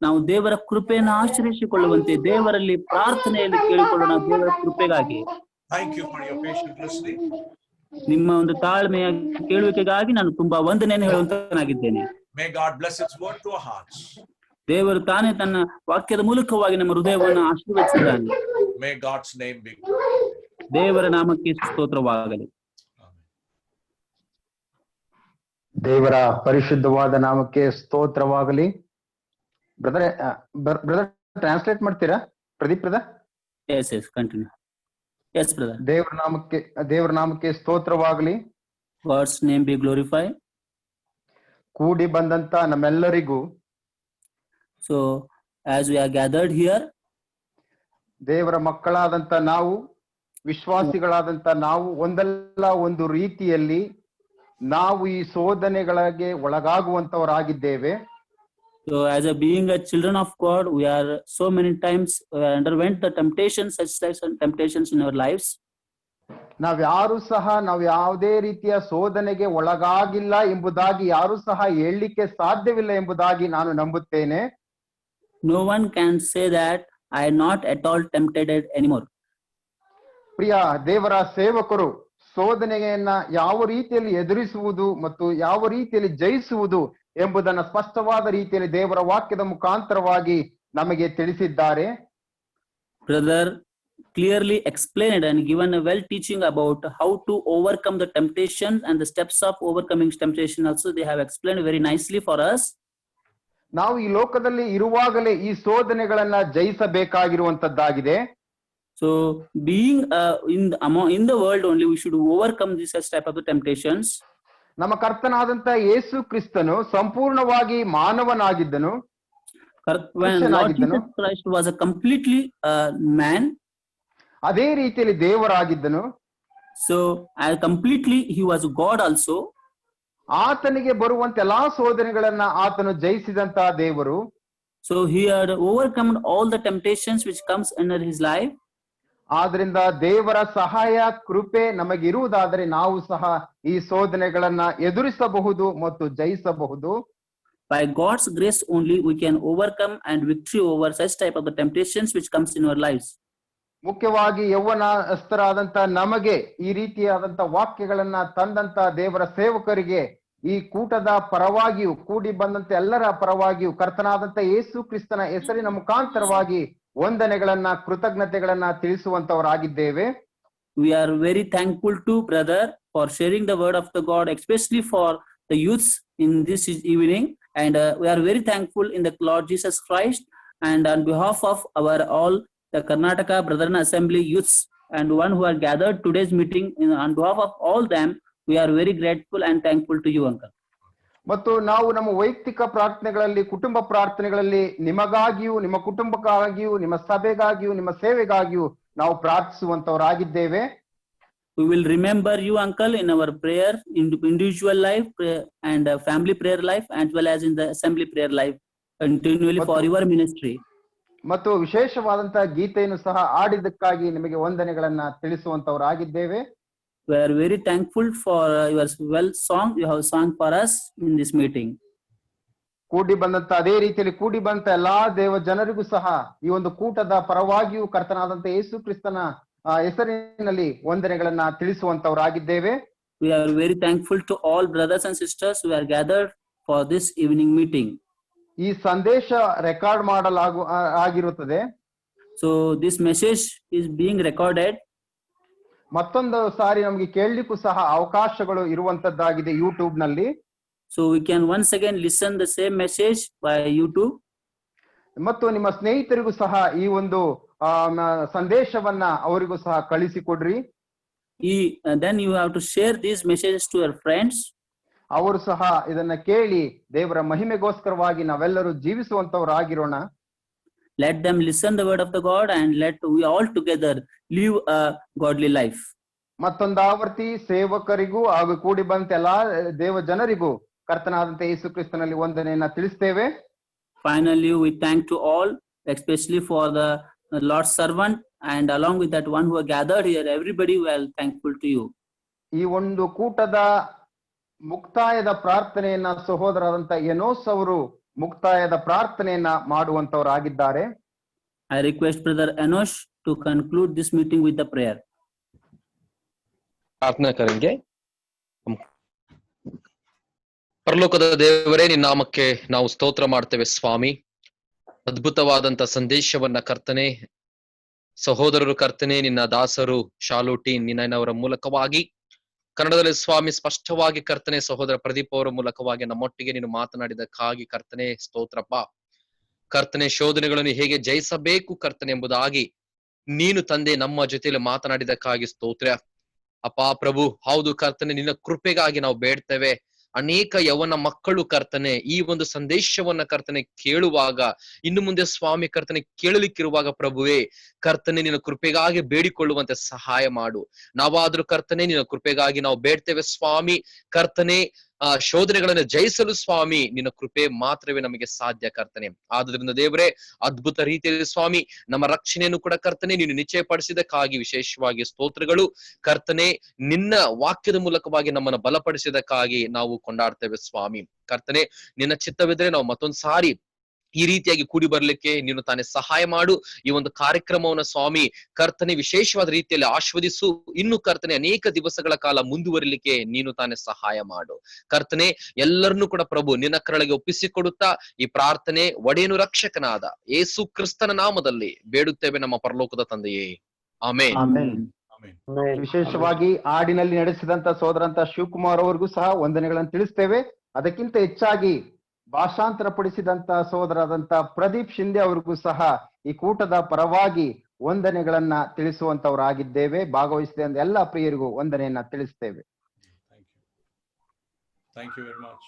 ನಾವು ದೇವರ ಕೃಪೆಯನ್ನು ಆಶ್ರಯಿಸಿಕೊಳ್ಳುವಂತೆ ದೇವರಲ್ಲಿ ಪ್ರಾರ್ಥನೆಯಲ್ಲಿ ಕೇಳಿಕೊಳ್ಳೋಣ ದೇವರ ಕೃಪೆಗಾಗಿ. Thank you for your patient listening. ನಿಮ್ಮ ಒಂದು ತಾಳ್ಮೆಯ ಕೇಳುವಿಕೆಗಾಗಿ ನಾನು ತುಂಬಾ ವಂದನೆಯನ್ನು ಹೇಳುವಂತನಾಗಿದ್ದೇನೆ. May God bless His word to our hearts. ದೇವರು ತಾನೇ ತನ್ನ ವಾಕ್ಯದ ಮೂಲಕವಾಗಿ ನಮ್ಮ ಹೃದಯವನ್ನು ಆಶೀರ್ವದಿಸಿದ್ದಾನೆ. May God's name be glorified. ದೇವರ ನಾಮಕ್ಕೆ ಸ್ತೋತ್ರವಾಗಲಿ. ದೇವರ ಪರಿಶುದ್ಧವಾದ ನಾಮಕ್ಕೆ ಸ್ತೋತ್ರವಾಗಲಿ. ಬ್ರದರ್ ಟ್ರಾನ್ಸ್ಲೇಟ್ ಮಾಡ್ತೀರಾ Pradeep brother? Yes continue. Yes brother. ದೇವರ ನಾಮಕ್ಕೆ ಸ್ತೋತ್ರವಾಗಲಿ. God's name be glorified. ಕೂಡಿ ಬಂದಂತ ನಮ್ಮೆಲ್ಲರಿಗೂ So as we are gathered here, ದೇವರ ಮಕ್ಕಳಾದಂತ ನಾವು, ವಿಶ್ವಾಸಿಗಳಾದಂತ ನಾವು ಒಂದಲ್ಲ ಒಂದು ರೀತಿಯಲ್ಲಿ ನಾವು ಈ ಶೋಧನೆಗಳಿಗೆ ಒಳಗಾಗುವಂತವರಾಗಿದ್ದೇವೆ. So as a being a children of God, we are so many times underwent the temptations, such types of temptations in our lives. ನಾವು ಯಾವುದೇ ರೀತಿಯ ಶೋಧನೆಗೆ ಒಳಗಾಗಿಲ್ಲ ಎಂಬುದಾಗಿ ಯಾರು ಸಹ ಹೇಳಲಿಕ್ಕೆ ಸಾಧ್ಯವಿಲ್ಲ ಎಂಬುದಾಗಿ ನಾನು ನಂಬುತ್ತೇನೆ. No one can say that I am not at all tempted anymore. ಪ್ರಿಯ ದೇವರ ಸೇವಕರು ಶೋಧನೆಯನ್ನ ಯಾವ ರೀತಿಯಲ್ಲಿ ಎದುರಿಸುವುದು ಮತ್ತು ಯಾವ ರೀತಿಯಲ್ಲಿ ಜಯಿಸುವುದು ಎಂಬುದನ್ನು ಸ್ಪಷ್ಟವಾದ ರೀತಿಯಲ್ಲಿ ದೇವರ ವಾಕ್ಯದ ಮುಖಾಂತರವಾಗಿ ನಮಗೆ ತಿಳಿಸಿದ್ದಾರೆ. Brother clearly explained and given a well teaching about how to overcome the temptation and the steps of overcoming temptation also they have explained very nicely for us. ನಾವು ಈ ಲೋಕದಲ್ಲಿ ಇರುವಾಗಲೇ ಈ ಶೋಧನೆಗಳನ್ನ ಜಯಿಸಬೇಕಾಗಿರುವಂತದ್ದಾಗಿದೆ. So being in the world only we should overcome this type of the temptations. ನಮ್ಮ ಕರ್ತನಾದಂತ ಯೇಸು ಕ್ರಿಸ್ತನು ಸಂಪೂರ್ಣವಾಗಿ ಮಾನವನಾಗಿದ್ದನು. When Lord Jesus Christ was a completely man. ಅದೇ ರೀತಿಯಲ್ಲಿ ದೇವರಾಗಿದ್ದನು. So completely he was God also. ಆತನಿಗೆ ಬರುವಂತ ಎಲ್ಲಾ ಶೋಧನೆಗಳನ್ನ ಆತನು ಜಯಿಸಿದಂತ ದೇವರು. So he had overcome all the temptations which comes under his life. ಆದ್ರಿಂದ ದೇವರ ಸಹಾಯ ಕೃಪೆ ನಮಗಿರುವುದಾದರೆ ನಾವು ಸಹ ಈ ಶೋಧನೆಗಳನ್ನ ಎದುರಿಸಬಹುದು ಮತ್ತು ಜಯಿಸಬಹುದು. By God's grace only we can overcome and victory over such type of the temptations which comes in our lives. ಮುಖ್ಯವಾಗಿ ಯೌವನಸ್ಥರಾದಂತ ನಮಗೆ ಈ ರೀತಿಯಾದಂತ ವಾಕ್ಯಗಳನ್ನ ತಂದಂತ ದೇವರ ಸೇವಕರಿಗೆ ಈ ಕೂಟದ ಪರವಾಗಿಯೂ ಕೂಡಿ ಬಂದಂತೆ ಎಲ್ಲರ ಪರವಾಗಿಯೂ ಕರ್ತನಾದಂತ ಯೇಸು ಕ್ರಿಸ್ತನ ಹೆಸರಿನ ಮುಖಾಂತರವಾಗಿ ವಂದನೆಗಳನ್ನ ಕೃತಜ್ಞತೆಗಳನ್ನ ತಿಳಿಸುವಂತವರಾಗಿದ್ದೇವೆ. We are very thankful to brother for sharing the word of the God, especially for the youths in this evening. And we are very thankful in the Lord Jesus Christ. And on behalf of our all the Karnataka Brethren Assembly youths and one who are gathered today's meeting, on behalf of all them, we are very grateful and thankful to you, Uncle. ಮತ್ತು ನಾವು ನಮ್ಮ ವೈಯಕ್ತಿಕ ಪ್ರಾರ್ಥನೆಗಳಲ್ಲಿ ಕುಟುಂಬ ಪ್ರಾರ್ಥನೆಗಳಲ್ಲಿ ನಿಮಗಾಗಿಯೂ ನಿಮ್ಮ ಕುಟುಂಬಕ್ಕಾಗಿಯೂ ನಿಮ್ಮ ಸಭೆಗಾಗಿಯೂ ನಿಮ್ಮ ಸೇವೆಗಾಗಿಯೂ ನಾವು ಪ್ರಾರ್ಥಿಸುವಂತವರಾಗಿದ್ದೇವೆ. We will remember you, Uncle, in our prayer, individual life and family prayer life, as well as in the assembly prayer life, continually for your ministry. ಮತ್ತು ವಿಶೇಷವಾದಂತಹ ಗೀತೆಯನ್ನು ಸಹ ಆಡಿದ್ದಕ್ಕಾಗಿ ನಿಮಗೆ ವಂದನೆಗಳನ್ನ ತಿಳಿಸುವಂತವರಾಗಿದ್ದೇವೆ. We are very thankful for your well song you have sung for us in this meeting. ಕೂಡಿ ಬಂದಂತ ಅದೇ ರೀತಿಯಲ್ಲಿ ಕೂಡಿ ಬಂತ ಎಲ್ಲಾ ದೇವ ಜನರಿಗೂ ಸಹ ಈ ಒಂದು ಕೂಟದ ಪರವಾಗಿಯೂ ಕರ್ತನಾದಂತ ಯೇಸು ಕ್ರಿಸ್ತನ ಹೆಸರಿನಲ್ಲಿ ವಂದನೆಗಳನ್ನ ತಿಳಿಸುವಂತವರಾಗಿದ್ದೇವೆ. We are very thankful to all brothers and sisters who are gathered for this evening meeting. ಈ ಸಂದೇಶ ರೆಕಾರ್ಡ್ ಆಗಿರುತ್ತದೆ. So this message is being recorded. ಮತ್ತೊಂದು ಸಾರಿ ನಮಗೆ ಕೇಳಲಿಕ್ಕೂ ಸಹ ಅವಕಾಶಗಳು ಇರುವಂತದ್ದಾಗಿದೆ ಯೂಟ್ಯೂಬ್ ನಲ್ಲಿ. So we can once again listen the same message by YouTube. ಮತ್ತು ನಿಮ್ಮ ಸ್ನೇಹಿತರಿಗೂ ಸಹ ಈ ಒಂದು ಸಂದೇಶವನ್ನ ಅವರಿಗೂ ಸಹ ಕಳಿಸಿಕೊಡ್ರಿ. Then you have to share these messages to your friends. ಅವರು ಸಹ ಇದನ್ನ ಕೇಳಿ ದೇವರ ಮಹಿಮೆಗೋಸ್ಕರವಾಗಿ ನಾವೆಲ್ಲರೂ ಜೀವಿಸುವಂತವರಾಗಿರೋಣ. Let them listen the word of the God and let we all together live a godly life. ಮತ್ತೊಂದು ಆವರ್ತಿ ಸೇವಕರಿಗೂ ಹಾಗೂ ಕೂಡಿ ಬಂತ ಎಲ್ಲಾ ದೇವ ಜನರಿಗೂ ಕರ್ತನಾದಂತ ಯೇಸು ಕ್ರಿಸ್ತನಲ್ಲಿ ವಂದನೆಯನ್ನ ತಿಳಿಸ್ತೇವೆ. Finally, we thank to all, especially for the Lord's servant, and along with that one who are gathered here, everybody we are thankful to you. ಈ ಒಂದು ಕೂಟದ ಮುಕ್ತಾಯದ ಪ್ರಾರ್ಥನೆಯನ್ನ ಸಹೋದರರಾದಂತ ಎನೋಸ್ ಅವರು ಮುಕ್ತಾಯದ ಪ್ರಾರ್ಥನೆಯನ್ನ ಮಾಡುವಂತವರಾಗಿದ್ದಾರೆ. I request Brother Enosh to conclude this meeting with the prayer. ಪ್ರಾರ್ಥನಾ ಕರೆಂಗೆ. ಪರಲೋಕದ ದೇವರೇ, ನಿನ್ನ ನಾಮಕ್ಕೆ ನಾವು ಸ್ತೋತ್ರ ಮಾಡ್ತೇವೆ ಸ್ವಾಮಿ. ಅದ್ಭುತವಾದಂತ ಸಂದೇಶವನ್ನ ಕರ್ತನೆ, ಸಹೋದರರು ಕರ್ತನೆ, ನಿನ್ನ ದಾಸರು ಶಾಲೂಟಿ ನಿನ್ನವರ ಮೂಲಕವಾಗಿ ಕನ್ನಡದಲ್ಲಿ ಸ್ವಾಮಿ ಸ್ಪಷ್ಟವಾಗಿ ಕರ್ತನೆ ಸಹೋದರ ಪ್ರದೀಪ್ ಅವರ ಮೂಲಕವಾಗಿ ನಮ್ಮೊಟ್ಟಿಗೆ ನೀನು ಮಾತನಾಡಿದಕ್ಕಾಗಿ ಕರ್ತನೆ ಸ್ತೋತ್ರಪ್ಪ. ಕರ್ತನೆ, ಶೋಧನೆಗಳನ್ನು ಹೇಗೆ ಜಯಿಸಬೇಕು ಕರ್ತನೆ ಎಂಬುದಾಗಿ ನೀನು ತಂದೆ ನಮ್ಮ ಜೊತೆಯಲ್ಲಿ ಮಾತನಾಡಿದಕ್ಕಾಗಿ ಸ್ತೋತ್ರ ಅಪ್ಪ ಪ್ರಭು. ಹೌದು ಕರ್ತನೆ, ನಿನ್ನ ಕೃಪೆಗಾಗಿ ನಾವು ಬೇಡ್ತೇವೆ. ಅನೇಕ ಯವನ ಮಕ್ಕಳು ಕರ್ತನೆ ಈ ಒಂದು ಸಂದೇಶವನ್ನ ಕರ್ತನೆ ಕೇಳುವಾಗ, ಇನ್ನು ಮುಂದೆ ಸ್ವಾಮಿ ಕರ್ತನೆ ಕೇಳಲಿಕ್ಕಿರುವಾಗ ಪ್ರಭುವೇ ಕರ್ತನೆ ನಿನ್ನ ಕೃಪೆಗಾಗಿ ಬೇಡಿಕೊಳ್ಳುವಂತೆ ಸಹಾಯ ಮಾಡು. ನಾವಾದ್ರೂ ಕರ್ತನೆ ನಿನ್ನ ಕೃಪೆಗಾಗಿ ನಾವು ಬೇಡ್ತೇವೆ ಸ್ವಾಮಿ. ಕರ್ತನೆ ಶೋಧನೆಗಳನ್ನು ಜಯಿಸಲು ಸ್ವಾಮಿ ನಿನ್ನ ಕೃಪೆ ಮಾತ್ರವೇ ನಮಗೆ ಸಾಧ್ಯ ಕರ್ತನೆ. ಆದ್ರಿಂದ ದೇವರೇ, ಅದ್ಭುತ ರೀತಿಯಲ್ಲಿ ಸ್ವಾಮಿ ನಮ್ಮ ರಕ್ಷಣೆಯನ್ನು ಕೂಡ ಕರ್ತನೆ ನೀನು ನಿಶ್ಚಯಪಡಿಸಿದಕ್ಕಾಗಿ ವಿಶೇಷವಾಗಿ ಸ್ತೋತ್ರಗಳು ಕರ್ತನೆ. ನಿನ್ನ ವಾಕ್ಯದ ಮೂಲಕವಾಗಿ ನಮ್ಮನ್ನು ಬಲಪಡಿಸಿದಕ್ಕಾಗಿ ನಾವು ಕೊಂಡಾಡ್ತೇವೆ ಸ್ವಾಮಿ. ಕರ್ತನೆ, ನಿನ್ನ ಚಿತ್ತವಿದ್ರೆ ನಾವು ಮತ್ತೊಂದು ಸಾರಿ ಈ ರೀತಿಯಾಗಿ ಕೂಡಿ ಬರ್ಲಿಕ್ಕೆ ನೀನು ತಾನೇ ಸಹಾಯ ಮಾಡು. ಈ ಒಂದು ಕಾರ್ಯಕ್ರಮವನ್ನು ಸ್ವಾಮಿ ಕರ್ತನೆ ವಿಶೇಷವಾದ ರೀತಿಯಲ್ಲಿ ಆಸ್ವಾದಿಸು. ಇನ್ನು ಕರ್ತನೆ ಅನೇಕ ದಿವಸಗಳ ಕಾಲ ಮುಂದುವರಿಲಿಕ್ಕೆ ನೀನು ತಾನೇ ಸಹಾಯ ಮಾಡು ಕರ್ತನೆ. ಎಲ್ಲರನ್ನೂ ಕೂಡ ಪ್ರಭು ನಿನ್ನ ಕರಳಿಗೆ ಒಪ್ಪಿಸಿಕೊಡುತ್ತಾ ಈ ಪ್ರಾರ್ಥನೆ ಒಡೆಯನು ರಕ್ಷಕನಾದ ಯೇಸು ಕ್ರಿಸ್ತನ ನಾಮದಲ್ಲಿ ಬೇಡುತ್ತೇವೆ ನಮ್ಮ ಪರಲೋಕದ ತಂದೆಯೇ, ಆಮೆನ್. ವಿಶೇಷವಾಗಿ ಹಾಡಿನಲ್ಲಿ ನಡೆಸಿದಂತ ಸೋದರಂತ ಶಿವಕುಮಾರ್ ಅವರಿಗೂ ಸಹ ವಂದನೆಗಳನ್ನು ತಿಳಿಸ್ತೇವೆ. ಅದಕ್ಕಿಂತ ಹೆಚ್ಚಾಗಿ ಭಾಷಾಂತರ ಪಡಿಸಿದಂತ ಸೋದರಾದಂತ ಪ್ರದೀಪ್ ಶಿಂದೆ ಅವರಿಗೂ ಸಹ ಈ ಕೂಟದ ಪರವಾಗಿ ವಂದನೆಗಳನ್ನ ತಿಳಿಸುವಂತವರಾಗಿದ್ದೇವೆ. ಭಾಗವಹಿಸಿದ ಎಲ್ಲ ಪ್ರಿಯರಿಗೂ ವಂದನೆಯನ್ನ ತಿಳಿಸ್ತೇವೆ. Thank you very much.